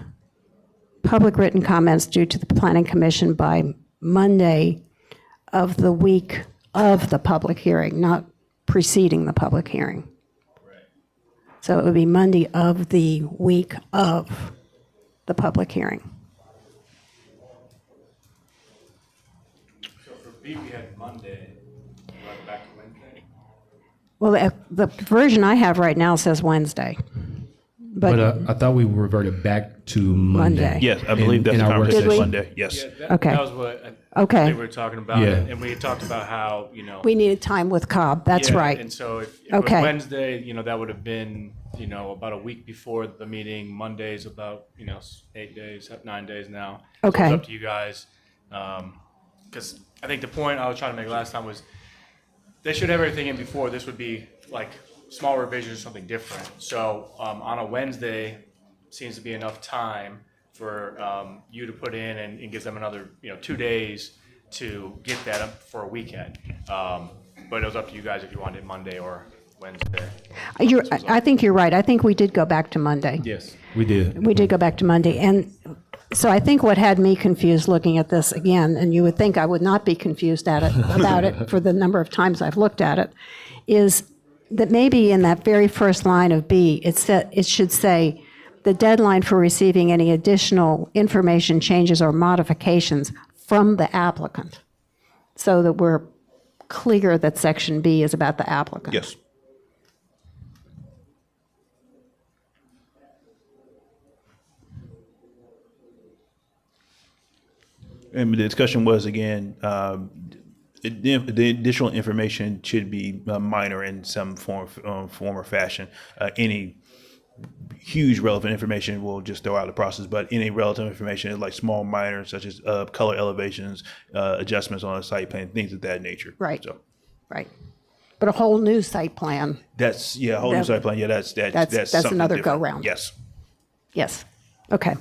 written comments due to the Planning Commission by Monday of the week of the public hearing, not preceding the public hearing. So it would be Monday of the week of the public hearing. believe we had Monday, right back to Wednesday. Well, the version I have right now says Wednesday. But I thought we reverted back to Monday. Yes, I believe that's in the our work conversation we? Monday. Yes. Okay. That was what Okay. we were talking about. Yeah. And we had talked about how, We needed time with Cobb, that's yeah, right. And so if it Okay. was Wednesday, that would have been, about a week before the meeting. Monday's about, 8 days, 9 days now. So Okay. it's up to you guys. Because I think the point I was trying to make last time was they should have everything in before. This would be like small revisions or something different. So on a Wednesday seems to be enough time for you to put in and gives them another 2 days to get that up for a weekend. But it was up to you guys if you wanted Monday or Wednesday. I think you're right. I think we did go back to Monday. Yes, we did. We did go back to Monday. And so I think what had me confused looking at this again, and you would think I would not be confused about it for the number of times I've looked at it, is that maybe in that very first line of B, it should say, the deadline for receiving any additional information, changes, or modifications from the applicant, so that we're clear that section B is about the applicant. Yes. And the discussion was, again, the additional information should be minor in some form or fashion. Any huge relevant information will just throw out the process, but any relative information is like small minor, such as color elevations, adjustments on a site plan, things of that nature. Right. So Right. But a whole new site plan, that's a whole new site plan. Yeah, that's something another different. go-round. Yes. yes. Okay.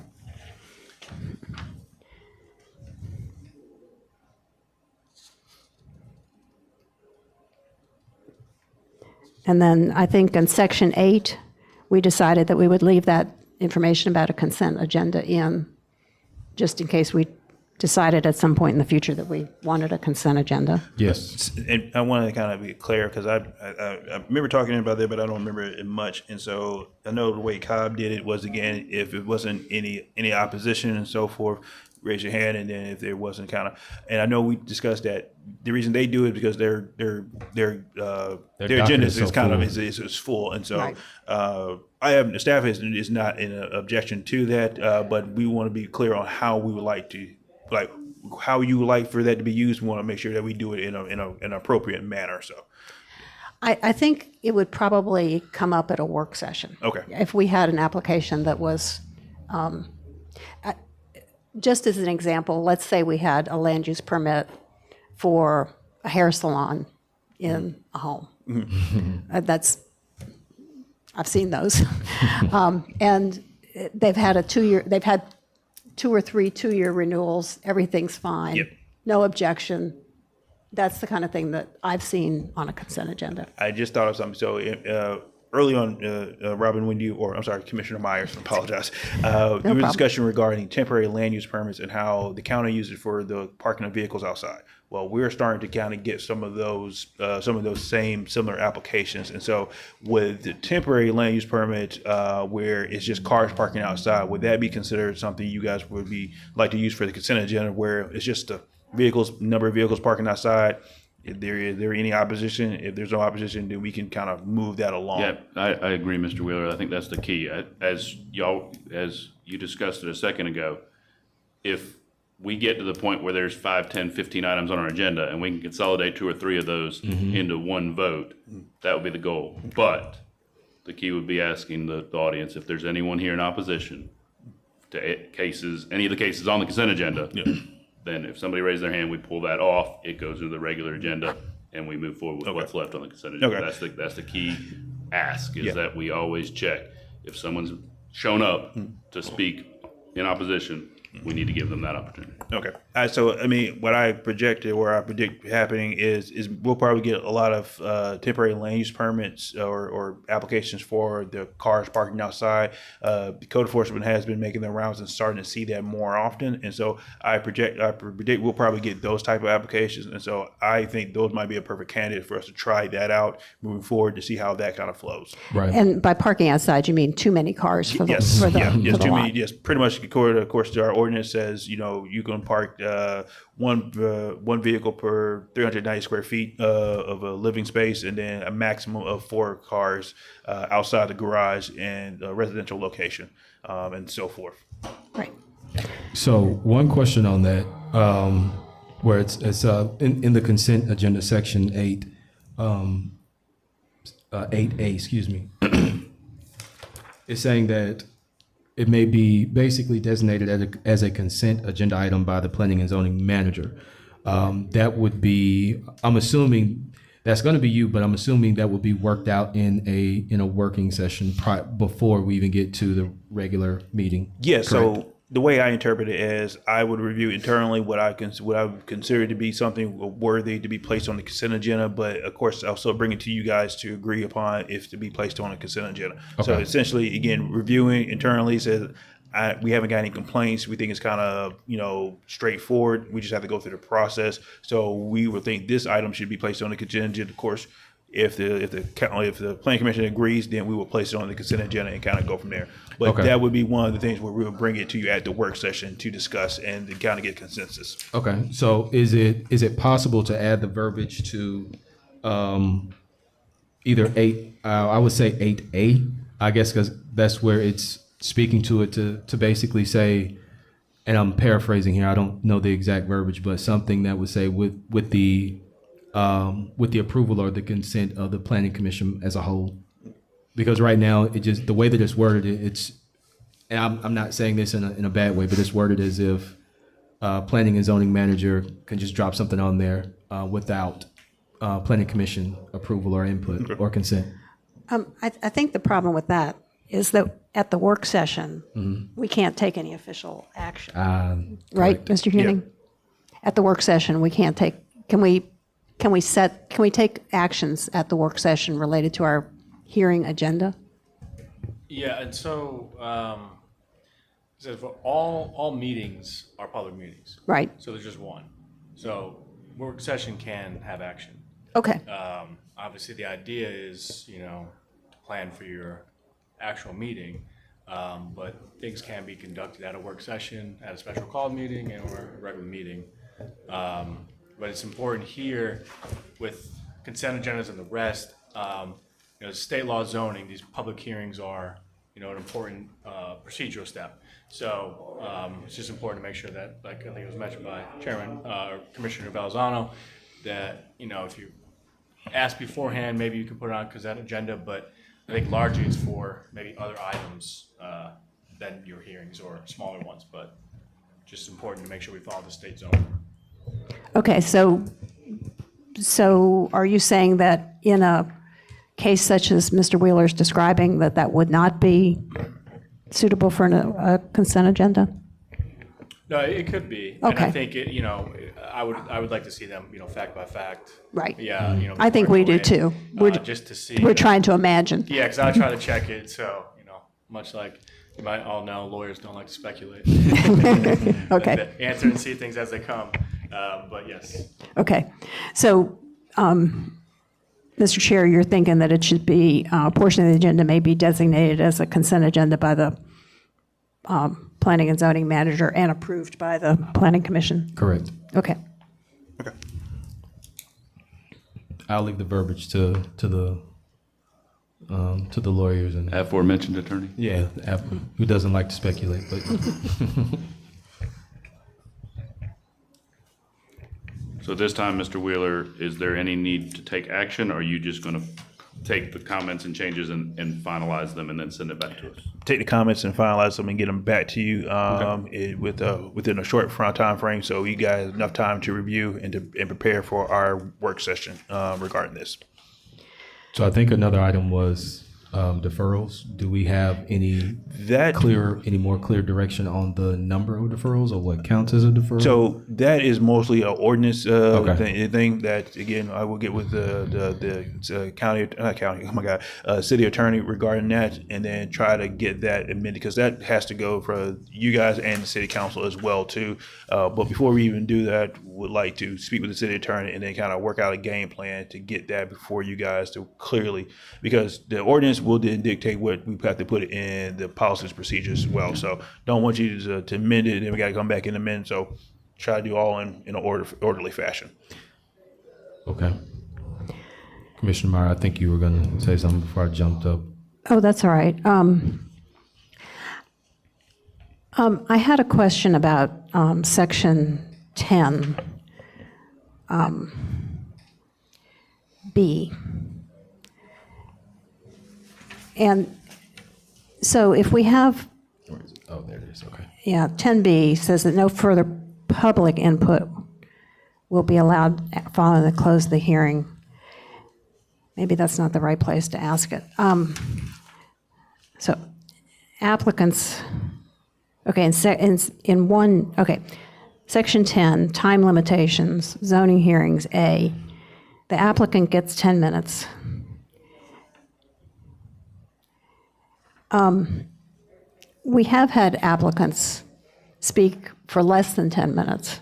And then I think in section 8, we decided that we would leave that information about a consent agenda in, just in case we decided at some point in the future that we wanted a consent agenda. Yes. And I want to kind of be clear because I remember talking about that, but I don't remember it much. And so I know the way Cobb did it was, again, if it wasn't any opposition and so forth, raise your hand, and then if there wasn't, kind of. And I know we discussed that the reason they do it because their agenda is kind of is full, and so Right. the staff is not in an objection to that, but we want to be clear on how we would like to. Like how you would like for that to be used, we want to make sure that we do it in an appropriate manner. So, I think it would probably come up at a work session. Okay. If we had an application that was, just as an example, let's say we had a land use permit for a hair salon in a home. I've seen those. And they've had 2 or 3 2-year renewals, everything's fine. Yep. No objection. That's the kind of thing that I've seen on a consent agenda. I just thought of something. So early on, Robin, Commissioner Myers, apologize. There was a discussion regarding temporary land use permits and how the county uses it for the parking of vehicles outside. Well, we're starting to kind of get some of those similar applications. And so with the temporary land use permit, where it's just cars parking outside, would that be considered something you guys would be like to use for the consent agenda, where it's just the number of vehicles parking outside? Is there any opposition? If there's no opposition, then we can kind of move that along. Yeah, I agree, Mr. Wheeler. I think that's the key. As you discussed it a second ago, if we get to the point where there's 5, 10, 15 items on our agenda and we can consolidate 2 or 3 of those into one vote, that would be the goal. But the key would be asking the audience if there's anyone here in opposition to any of the cases on the consent agenda. Yeah. Then if somebody raises their hand, we pull that off, it goes into the regular agenda, and we move forward with what's left on the consent agenda. Okay. That's the key ask, is that we always check. If someone's shown up to speak in opposition, we need to give them that opportunity. Okay. So, I mean, what I projected or I predict happening is we'll probably get a lot of temporary land use permits or applications for the cars parking outside. The code enforcement has been making the rounds and starting to see that more often. And so I predict we'll probably get those type of applications. And so I think those might be a perfect candidate for us to try that out moving forward to see how that kind of flows. Right. And by parking outside, you mean too many cars for the Yes. for the, Yeah. for Yes. the Too lot. many. Yes. Pretty much according to our ordinance. ordinance says, you can park one vehicle per 390 square feet of a living space, and then a maximum of 4 cars outside the garage and a residential location, and so forth. Right. So one question on that, where it's in the consent agenda, section 8, 8A, excuse me. It's saying that it may be basically designated as a consent agenda item by the planning and zoning manager. That would be, I'm assuming that's going to be you, but I'm assuming that will be worked out in a working session before we even get to the regular meeting. Yeah. Correct? So the way I interpret it is, I would review internally what I would consider to be something worthy to be placed on the consent agenda, but of course I'll still bring it to you guys to agree upon if to be placed on a consent agenda. So Okay. essentially, again, reviewing internally says we haven't got any complaints. We think it's kind of straightforward. We just have to go through the process. So we would think this item should be placed on the consent agenda. Of course, if the planning commission agrees, then we will place it on the consent agenda and kind of go from there. But Okay. that would be one of the things where we will bring it to you at the work session to discuss and to kind of get consensus. Okay, so is it possible to add the verbiage to either 8, I would say 8A, I guess, because that's where it's speaking to it to basically say, and I'm paraphrasing here, I don't know the exact verbiage, but something that would say with the approval or the consent of the planning commission as a whole. Because right now, it just, the way that it's worded, it's, and I'm not saying this in a bad way, but it's worded as if planning and zoning manager can just drop something on there without planning commission approval or input or consent. I think the problem with that is that at the work session, we can't take any official action. Right, correct. Mr. Huning? At the work session, we can't take, can we take actions at the work session related to our hearing agenda? Yeah, and so, for all meetings are public meetings. Right. So there's just one. So work session can have action. Okay. Obviously, the idea is, to plan for your actual meeting, but things can be conducted at a work session, at a special call meeting, or a regular meeting. But it's important here with consent agendas and the rest, state law zoning, these public hearings are, an important procedural step. So it's just important to make sure that, like I think it was mentioned by Commissioner Valzano, that, if you ask beforehand, maybe you can put it on consent agenda, but I think largely it's for maybe other items than your hearings or smaller ones, but just important to make sure we follow the state zone. Okay, so are you saying that in a case such as Mr. Wheeler's describing, that would not be suitable for a consent agenda? No, it could be. Okay. And I think I would like to see them, fact by fact. Right. Yeah. I think we do too. Just to see. We're trying to imagine. Yeah, because I try to check it. So much like you might all know, lawyers don't like to speculate. Okay. Answer and see things as they come. But yes. Okay, so, Mr. Chair, you're thinking that it should be, a portion of the agenda may be designated as a consent agenda by the planning and zoning manager and approved by the planning commission? Correct. Okay. I'll leave the verbiage to the lawyers and Aforementioned attorney. yeah, who doesn't like to speculate, but So this time, Mr. Wheeler, is there any need to take action, or are you just going to take the comments and changes and finalize them and then send it back to us? Take the comments and finalize them and get them back to you within a short time frame, so you guys have enough time to review and prepare for our work session regarding this. so I think another item was deferrals. Do we have any more clear direction on the number of deferrals or what counts as a deferral? So that is mostly an ordinance Okay. thing that, again, I will get with the city attorney regarding that, and then try to get that amended, because that has to go for you guys and the city council as well too. But before we even do that, would like to speak with the city attorney and then kind of work out a game plan to get that before you guys to clearly, because the ordinance will then dictate what we have to put in the policies procedures as well. So don't want you to amend it and then we got to come back and amend. So try to do all in an orderly fashion. Okay. Commissioner Meyer, I think you were going to say something before I jumped up. Oh, that's all right. I had a question about section 10, B. And so if we have, Oh, there it is. Okay. yeah, 10B says that no further public input will be allowed following the close of the hearing. Maybe that's not the right place to ask it. So applicants, okay, section 10, time limitations, zoning hearings, A, the applicant gets 10 minutes. We have had applicants speak for less than 10 minutes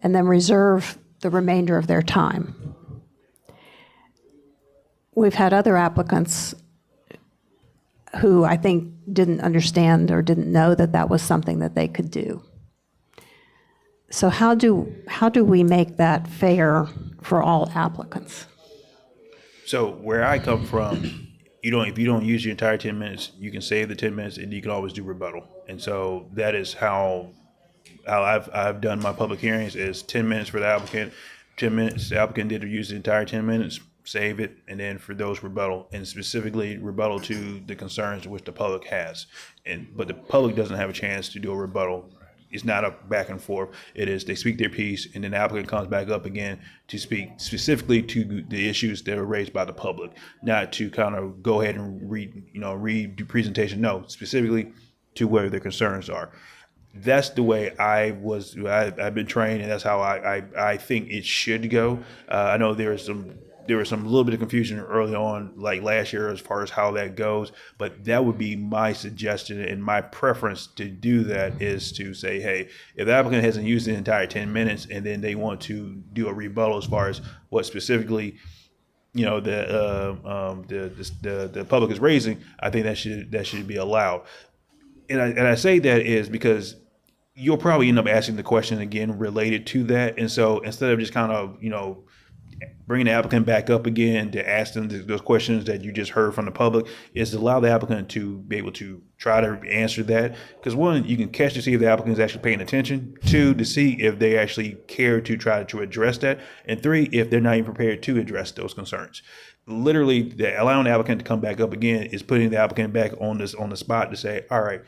and then reserve the remainder of their time. We've had other applicants who I think didn't understand or didn't know that that was something that they could do. So how do we make that fair for all applicants? So where I come from, if you don't use your entire 10 minutes, you can save the 10 minutes and you can always do rebuttal. And so that is how I've done my public hearings is 10 minutes for the applicant, 10 minutes, the applicant did use the entire 10 minutes, save it, and then for those rebuttal, and specifically rebuttal to the concerns which the public has. But the public doesn't have a chance to do a rebuttal. It's not a back and forth. It is they speak their piece, and then the applicant comes back up again to speak specifically to the issues that are raised by the public, not to kind of go ahead and read the presentation. No, specifically to where their concerns are. That's the way I've been trained, and that's how I think it should go. I know there was some little bit of confusion early on, like last year, as far as how that goes. But that would be my suggestion and my preference to do that is to say, hey, if the applicant hasn't used the entire 10 minutes and then they want to do a rebuttal as far as what specifically, the public is raising, I think that should be allowed. And I say that is because you'll probably end up asking the question again related to that. And so instead of just kind of, bringing the applicant back up again to ask them those questions that you just heard from the public, is to allow the applicant to be able to try to answer that. Because one, you can catch to see if the applicant is actually paying attention. Two, to see if they actually care to try to address that. And three, if they're not even prepared to address those concerns. Literally, allowing the applicant to come back up again is putting the applicant back on the spot to say, all right,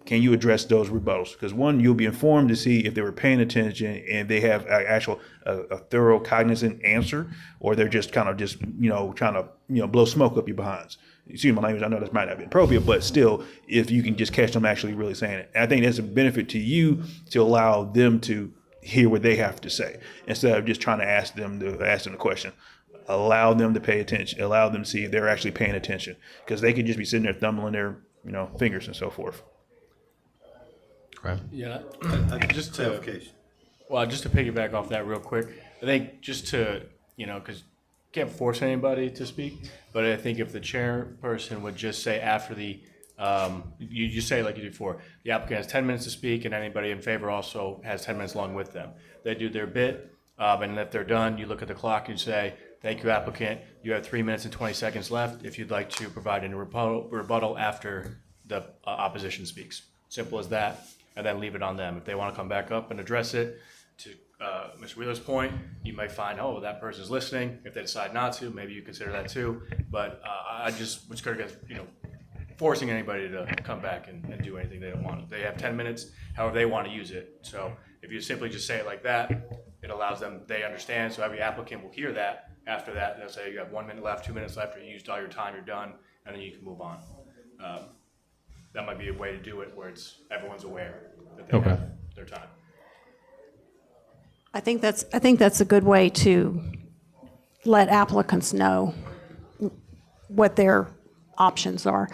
can you address those rebuttals? Because one, you'll be informed to see if they were paying attention and they have a thorough, cognizant answer, or they're just kind of trying to blow smoke up your behinds. Excuse my language. I know this might not be appropriate, but still, if you can just catch them actually really saying it, and I think that's a benefit to you to allow them to hear what they have to say instead of just trying to ask them the question. Allow them to pay attention. Allow them to see if they're actually paying attention, because they could just be sitting there thumbling their fingers and so forth. Right. Yeah, just to piggyback off that real quick, I think just to, because you can't force anybody to speak, but I think if the chairperson would just say after the, you say like you did before, the applicant has 10 minutes to speak and anybody in favor also has 10 minutes along with them. They do their bit, and if they're done, you look at the clock and say, thank you, applicant. You have 3 minutes and 20 seconds left if you'd like to provide a rebuttal after the opposition speaks. Simple as that. And then leave it on them. If they want to come back up and address it, to Mr. Wheeler's point, you might find, that person's listening. If they decide not to, maybe you consider that too. But I just was going to forcing anybody to come back and do anything they don't want. They have 10 minutes, however they want to use it. So if you simply just say it like that, it allows them, they understand. So every applicant will hear that. After that, they'll say you have 1 minute left, 2 minutes left, or you used all your time, you're done, and then you can move on. That might be a way to do it where everyone's aware that they have their time. I think that's a good way to let applicants know what their options are.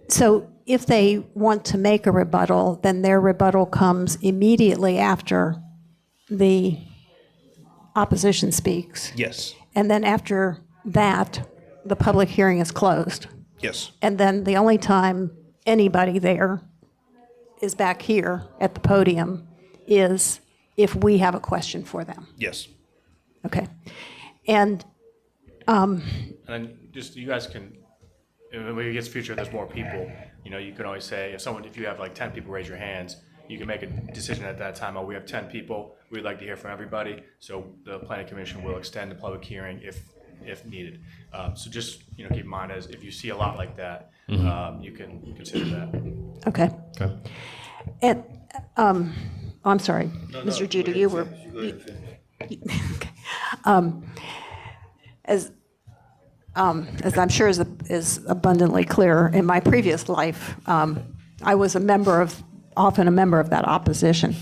So if they want to make a rebuttal, then their rebuttal comes immediately after the opposition speaks. Yes. And then after that, the public hearing is closed. Yes. And then the only time anybody there is back here at the podium is if we have a question for them. Yes. Okay. And And then just, you guys can, when it gets future, there's more people, you can always say, if you have like 10 people raise your hands, you can make a decision at that time, we have 10 people, we'd like to hear from everybody, so the planning commission will extend the public hearing if needed. So just, keep in mind, as if you see a lot like that, you can consider that. okay. Okay. And I'm sorry, Mr. Judah, you were. As I'm sure is abundantly clear, in my previous life, I was often a member of that opposition.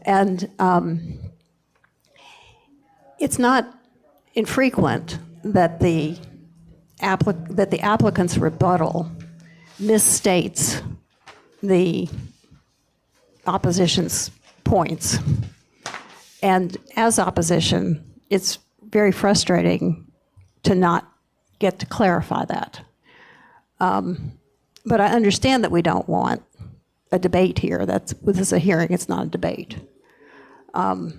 And it's not infrequent that the applicant's rebuttal misstates the opposition's points. And as opposition, it's very frustrating to not get to clarify that. But I understand that we don't want a debate here. This is a hearing, it's not a debate. So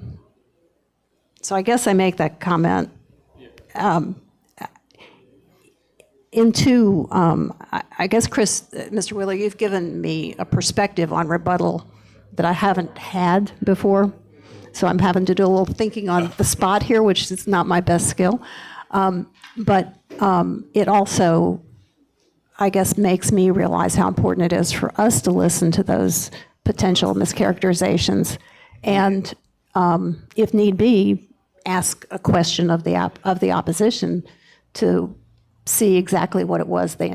I guess I make that comment. I guess, Chris, Mr. Wheeler, you've given me a perspective on rebuttal that I haven't had before. So I'm having to do a little thinking on the spot here, which is not my best skill. But it also, I guess, makes me realize how important it is for us to listen to those potential mischaracterizations and, if need be, ask a question of the opposition to see exactly what it was they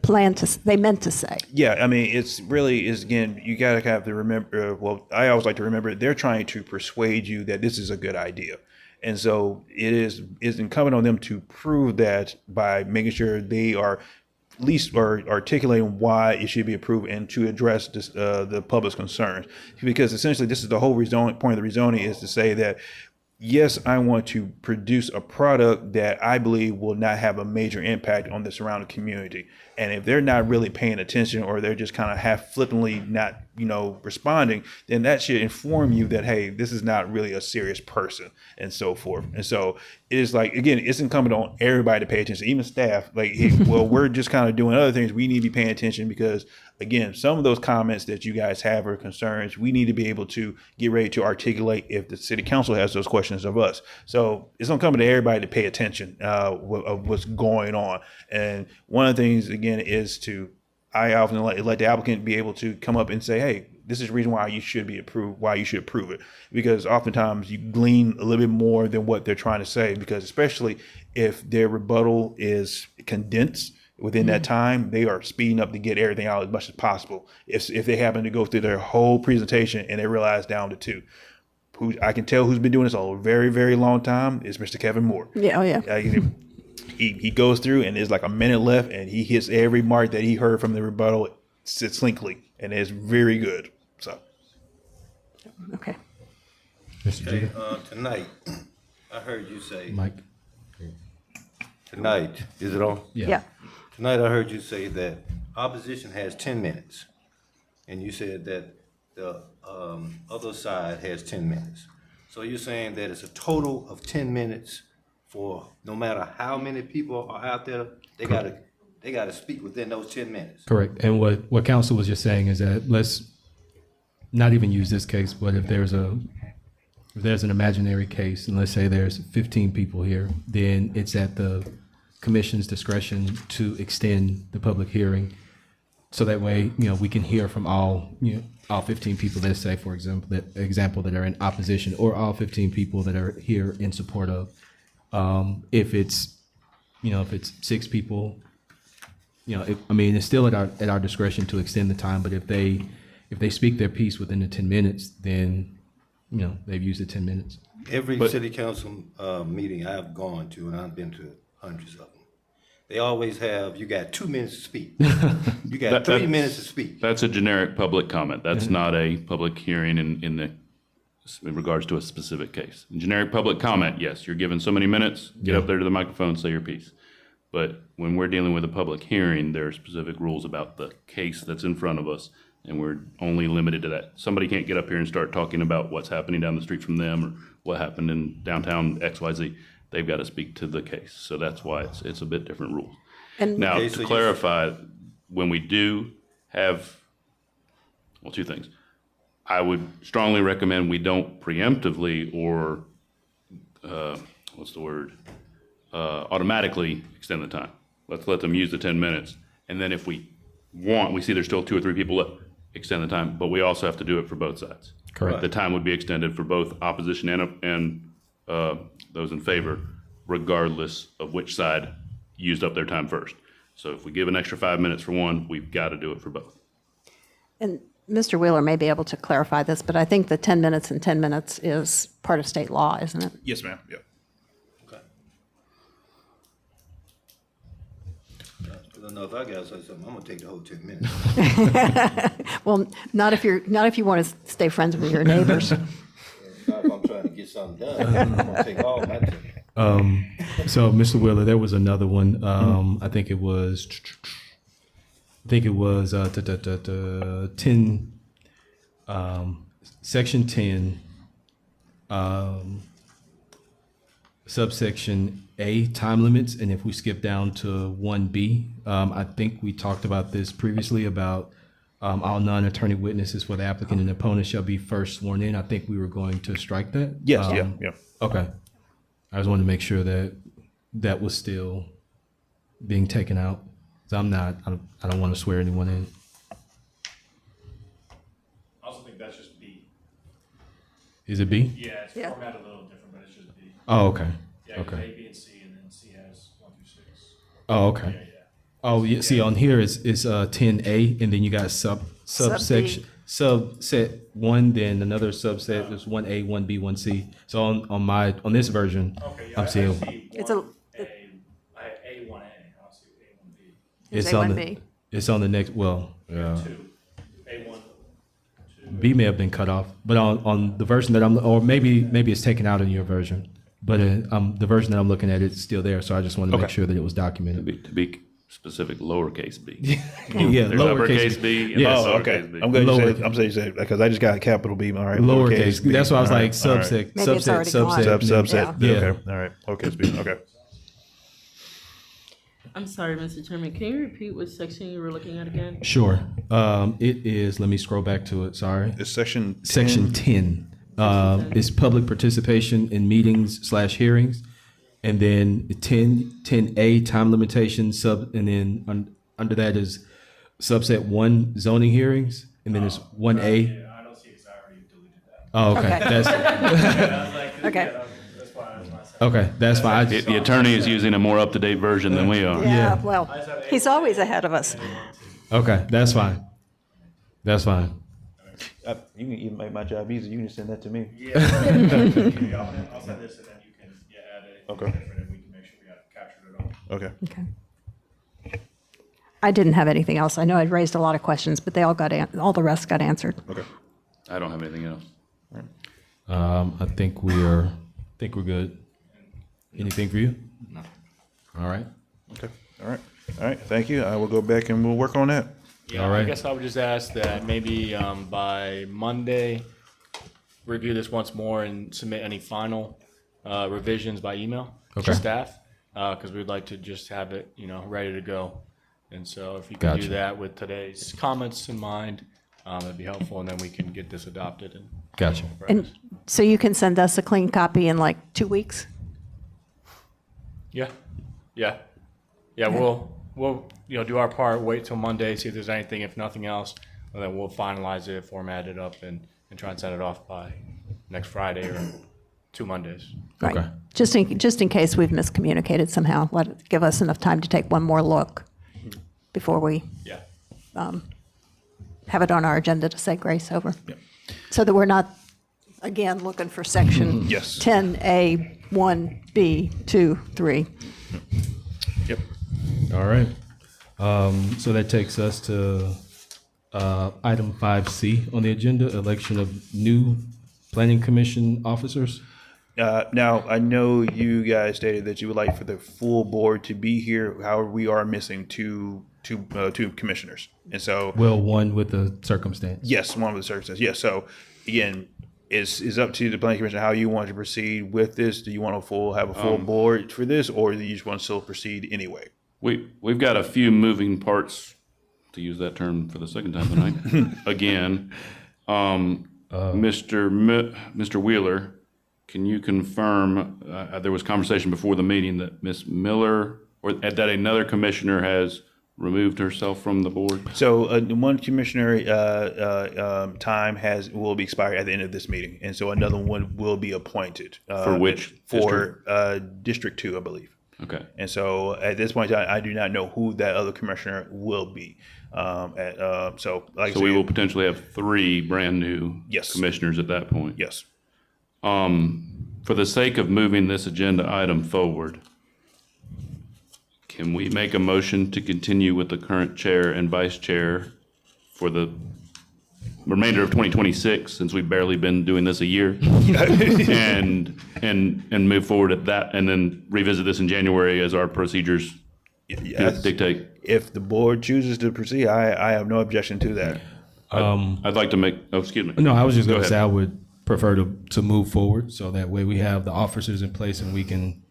meant to say. Yeah, I mean, again, you got to have to remember, I always like to remember, they're trying to persuade you that this is a good idea. And so it's incumbent on them to prove that by making sure they are at least articulating why it should be approved and to address the public's concerns. Because essentially this is the whole point of the rezoning, is to say that, yes, I want to produce a product that I believe will not have a major impact on the surrounding community. And if they're not really paying attention, or they're just kind of half flippantly not, responding, then that should inform you that, hey, this is not really a serious person, and so forth. And so it is like, again, it's incumbent on everybody to pay attention, even staff. Like, hey, well, we're just kind of doing other things. We need to be paying attention because, again, some of those comments that you guys have or concerns, we need to be able to get ready to articulate if the city council has those questions of us. So it's incumbent on everybody to pay attention of what's going on. And one of the things, again, is I often let the applicant be able to come up and say, hey, this is the reason why you should be approved, why you should approve it. Because oftentimes you glean a little bit more than what they're trying to say, because especially if their rebuttal is condensed within that time, they are speeding up to get everything out as much as possible. If they happen to go through their whole presentation and they realize down to two. I can tell who's been doing this a very, very long time is Mr. Kevin Moore. Yeah, oh yeah. He goes through and there's like a minute left and he hits every mark that he heard from the rebuttal succinctly, and it's very good. So. Okay. Okay, tonight, I heard you say. Mike. Tonight, is it on? Yeah. Tonight, I heard you say that opposition has 10 minutes, and you said that the other side has 10 minutes. So you're saying that it's a total of 10 minutes for no matter how many people are out there, they gotta speak within those 10 minutes. Correct. And what council was just saying is that let's not even use this case, but if there's an imaginary case, and let's say there's 15 people here, then it's at the commission's discretion to extend the public hearing. So that way, we can hear from all 15 people, let's say, for example, that are in opposition, or all 15 people that are here in support of. If it's 6 people, it's still at our discretion to extend the time. But if they speak their piece within the 10 minutes, then they've used the 10 minutes. Every city council meeting I've gone to, and I've been to hundreds of them, they always have, you got 2 minutes to speak. You got 3 minutes to speak. That's a generic public comment. That's not a public hearing in the in regards to a specific case. In generic public comment, yes, you're given so many minutes, get up there to the microphone, say your piece. But when we're dealing with a public hearing, there are specific rules about the case that's in front of us, and we're only limited to that. Somebody can't get up here and start talking about what's happening down the street from them or what happened in downtown XYZ. They've got to speak to the case. So that's why it's a bit different rules. And Now, Okay, to so you- clarify, when we do have, well, two things. I would strongly recommend we don't preemptively or, automatically extend the time. Let's let them use the 10 minutes. And then if we see there's still 2 or 3 people left, extend the time. But we also have to do it for both sides. Correct. The time would be extended for both opposition and those in favor, regardless of which side used up their time first. So if we give an extra 5 minutes for one, we've got to do it for both. And Mr. Wheeler may be able to clarify this, but I think the 10 minutes and 10 minutes is part of state law, isn't it? Yes, ma'am. Yep. Okay. Because I know if I gotta say something, I'm gonna take the whole 10 minutes. Well, not if you want to stay friends with your neighbors. Not if I'm trying to get something done. I'm gonna take all my time. So, Mr. Wheeler, there was another one. I think it was 10, section 10, subsection A, time limits. And if we skip down to 1B, I think we talked about this previously about all non-attorney witnesses for the applicant and opponent shall be first sworn in. I think we were going to strike that. Yes, yeah. Okay. I just wanted to make sure that that was still being taken out. So I don't want to swear anyone in. I also think that's just B. Is it B? Yeah, it's formatted a little different, but it's just B. Oh, okay. Yeah, 'cause Okay. A, B, and C, and then C has 1 through 6. Oh, okay. Yeah. Oh, yeah. See, on here it's 10A, and then you got subsection subset 1, then another subset is 1A, 1B, 1C. So on this version, Okay, I'm I seeing see It's a- 1A, I have A1A, I don't see A1B. it's A1B. on the next. Well, yeah. 2, A1, 2. B may have been cut off, but on the version that or maybe it's taken out in your version, but the version that I'm looking at it's still there. So I just wanted to make sure that it was documented. To be specific, lowercase b. Yeah, There's uppercase b and Yes. there's Oh, okay. lowercase b. I'm glad you Lower- said, I'm saying you said, because I just got capital B, all right. Lowercase. B. That's why I was All like right, all right. subset, Maybe it's already gone. Subset. Yeah. Okay, all right. Lowercase B, okay. I'm sorry, Mr. Chairman. Can you repeat which section you were looking at again? Sure. It is. Let me scroll back to it. Sorry. It's section 10. Section 10 is public participation in meetings/hearings, and then 10A time limitation and then under that is subset 1 zoning hearings, and then it's 1A. Yeah, I don't see it 'cause I already deleted that. Oh, okay. Okay. That's Okay. That's why I said. okay. That's fine. I just- The attorney is using a more up-to-date version than we are. Yeah, well, he's always ahead of us. okay. That's fine. That's fine. You can even make my job easy. You can just send that to me. Yeah. I'll send this and then you can add anything Okay. different and we can make sure we got captured it all. Okay. Okay. I didn't have anything else. I know I'd raised a lot of questions, but they all all the rest got answered. Okay. I don't have anything else. I think we're good. Anything for you? No. All right. Okay. All right. Thank you. I will go back and we'll work on that. Yeah, All right. I guess I would just ask that maybe by Monday, review this once more and submit any final revisions by email Okay. to staff, because we'd like to just have it, ready to go. And so if you could Gotcha. do that with today's comments in mind, that'd be helpful, and then we can get this adopted. And Gotcha. And so you can send us a clean copy in like 2 weeks? Yeah. We'll do our part. Wait till Monday, see if there's anything. If nothing else, and then we'll finalize it, format it up, and try and send it off by next Friday or 2 Mondays. Right. Okay. Just in case we've miscommunicated somehow, give us enough time to take one more look before we Yeah. have it on our agenda to say grace over. So that we're not, again, looking for section Yes. 10A, 1B, 2, 3. Yep. All right. So that takes us to item 5C on the agenda, election of new planning commission officers? Now, I know you guys stated that you would like for the full board to be here. However, we are missing two commissioners. And so, Well, one with the circumstance. yes, one with the circumstance. Yes. So again, is up to the planning commission how you want to proceed with this. Do you want to have a full board for this, or do you just want to still proceed anyway? We've got a few moving parts, to use that term for the second time tonight. Again, Mr. Wheeler, can you confirm, there was conversation before the meeting that Ms. Miller, or that another commissioner has removed herself from the board? So one commissioner time will be expired at the end of this meeting, and so another one will be appointed. For which For District 2, I believe. Okay. And so at this point, I do not know who that other commissioner will be. So We will potentially have 3 brand new Yes. commissioners at that point. Yes. For the sake of moving this agenda item forward, can we make a motion to continue with the current chair and vice chair for the remainder of 2026, since we've barely been doing this a year, and move forward at that, and then revisit this in January as our procedures dictate? If the board chooses to proceed, I have no objection to that. I'd like to make. Oh, excuse me. No, I was just Go going to say ahead. I would prefer to move forward, so that way we have the officers in place and we can.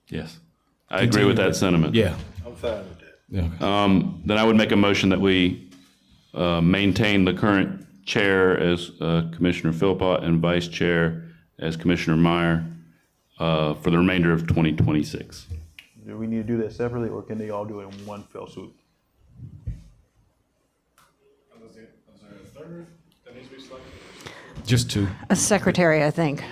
Yes, I agree with that sentiment. Yeah. I'm fine with that. Yeah. Then I would make a motion that we maintain the current chair as Commissioner Philpott and vice chair as Commissioner Meyer for the remainder of 2026. Do we need to do that separately, or can they all do it in one fell swoop? Was there a third that needs to be selected? Just 2. A secretary, I think.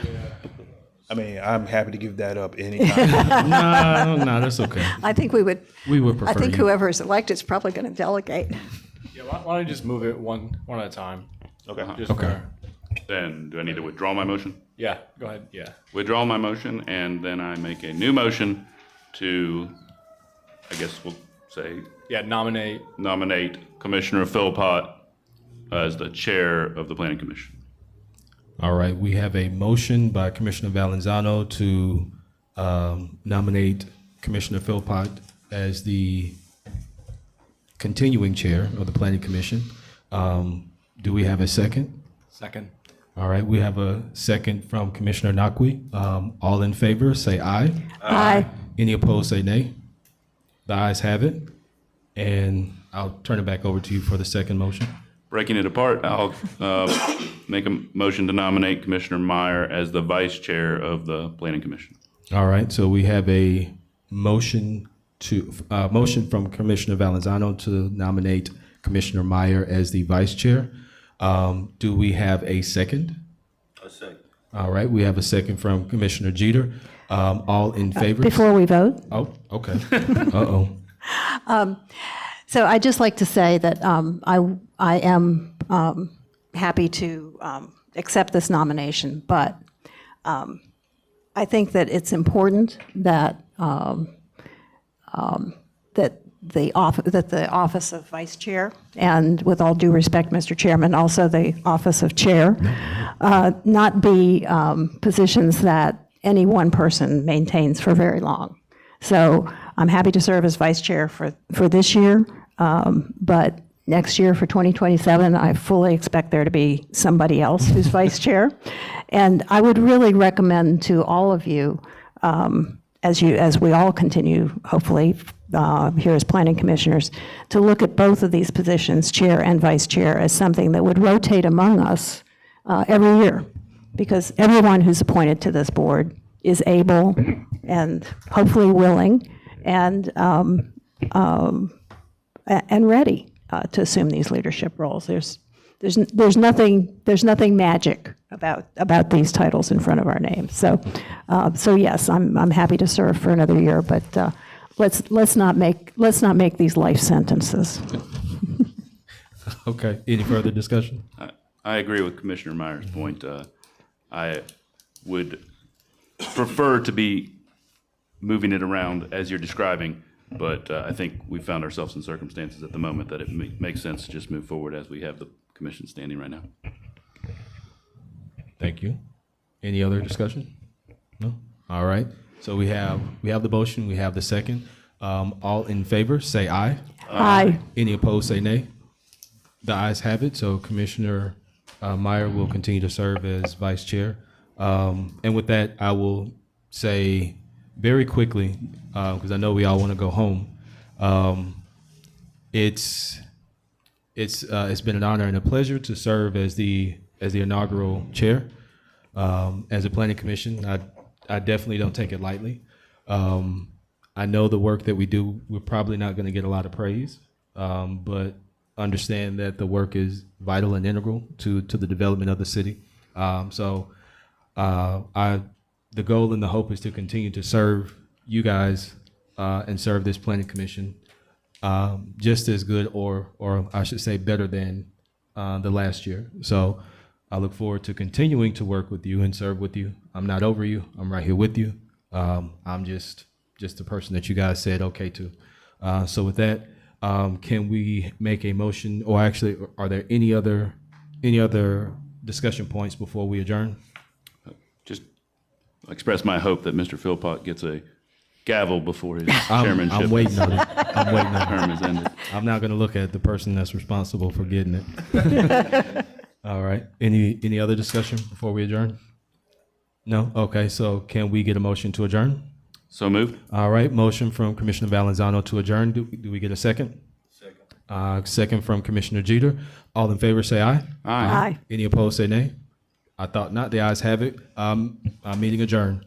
I mean, I'm happy to give that up anytime. No, that's okay. I think we would. We would prefer I think you. whoever is elected is probably going to delegate. Yeah, why don't you just move it one at a time? Okay. Just Okay. Then, do I need to withdraw my motion? Yeah, go ahead, yeah. Withdraw my motion, and then I make a new motion to, I guess we'll say, Yeah, nominate. Commissioner Philpott as the chair of the Planning Commission. All right, we have a motion by Commissioner Valenzano to nominate Commissioner Philpott as the continuing chair of the Planning Commission. Do we have a second? Second. All right, we have a second from Commissioner Nakwi. All in favor, say aye. Aye. Any opposed, say nay. The ayes have it. And I'll turn it back over to you for the second motion. Breaking it apart, I'll make a motion to nominate Commissioner Meyer as the vice chair of the Planning Commission. All right, so we have a motion from Commissioner Valenzano to nominate Commissioner Meyer as the vice chair. Do we have a second? A second. All right, we have a second from Commissioner Jeter. All in favor? Before we vote. Oh, okay. Uh-oh. So I'd just like to say that I am happy to accept this nomination, but I think that it's important that that the office of vice chair, and with all due respect, Mr. Chairman, also the office of chair, not be positions that any one person maintains for very long. So I'm happy to serve as vice chair for this year, but next year for 2027, I fully expect there to be somebody else who's vice chair. And I would really recommend to all of you, as we all continue, hopefully, here as planning commissioners, to look at both of these positions, chair and vice chair, as something that would rotate among us every year, because everyone who's appointed to this board is able and hopefully willing and ready to assume these leadership roles. There's nothing magic about these titles in front of our names. So yes, I'm happy to serve for another year, but let's not make these life sentences. Okay. Any further discussion? I agree with Commissioner Meyer's point. I would prefer to be moving it around as you're describing, but I think we found ourselves in circumstances at the moment that it makes sense to just move forward as we have the commission standing right now. Thank you. Any other discussion? No? All right. So we have the motion, we have the second. All in favor, say aye. Aye. Any opposed, say nay. The ayes have it, so Commissioner Meyer will continue to serve as vice chair. And with that, I will say very quickly, because I know we all want to go home. It's been an honor and a pleasure to serve as the inaugural chair. As a planning commission, I definitely don't take it lightly. I know the work that we do, we're probably not going to get a lot of praise, but understand that the work is vital and integral to the development of the city. The goal and the hope is to continue to serve you guys and serve this planning commission just as good, or I should say better than the last year. So I look forward to continuing to work with you and serve with you. I'm not over you. I'm right here with you. I'm just the person that you guys said okay to. So with that, can we make a motion, or actually, are there any other discussion points before we adjourn? Just express my hope that Mr. Philpott gets a gavel before his chairmanship. I'm waiting on it. I'm waiting on term is ended. I'm not going to look at the person that's responsible for getting it. All right. Any other discussion before we adjourn? No? Okay, so can we get a motion to adjourn? So moved. All right, motion from Commissioner Valenzano to adjourn. Do we get a second? Second. Second from Commissioner Jeter. All in favor, say aye. Aye. Aye. Any opposed, say nay. I thought not. The ayes have it. Meeting adjourned.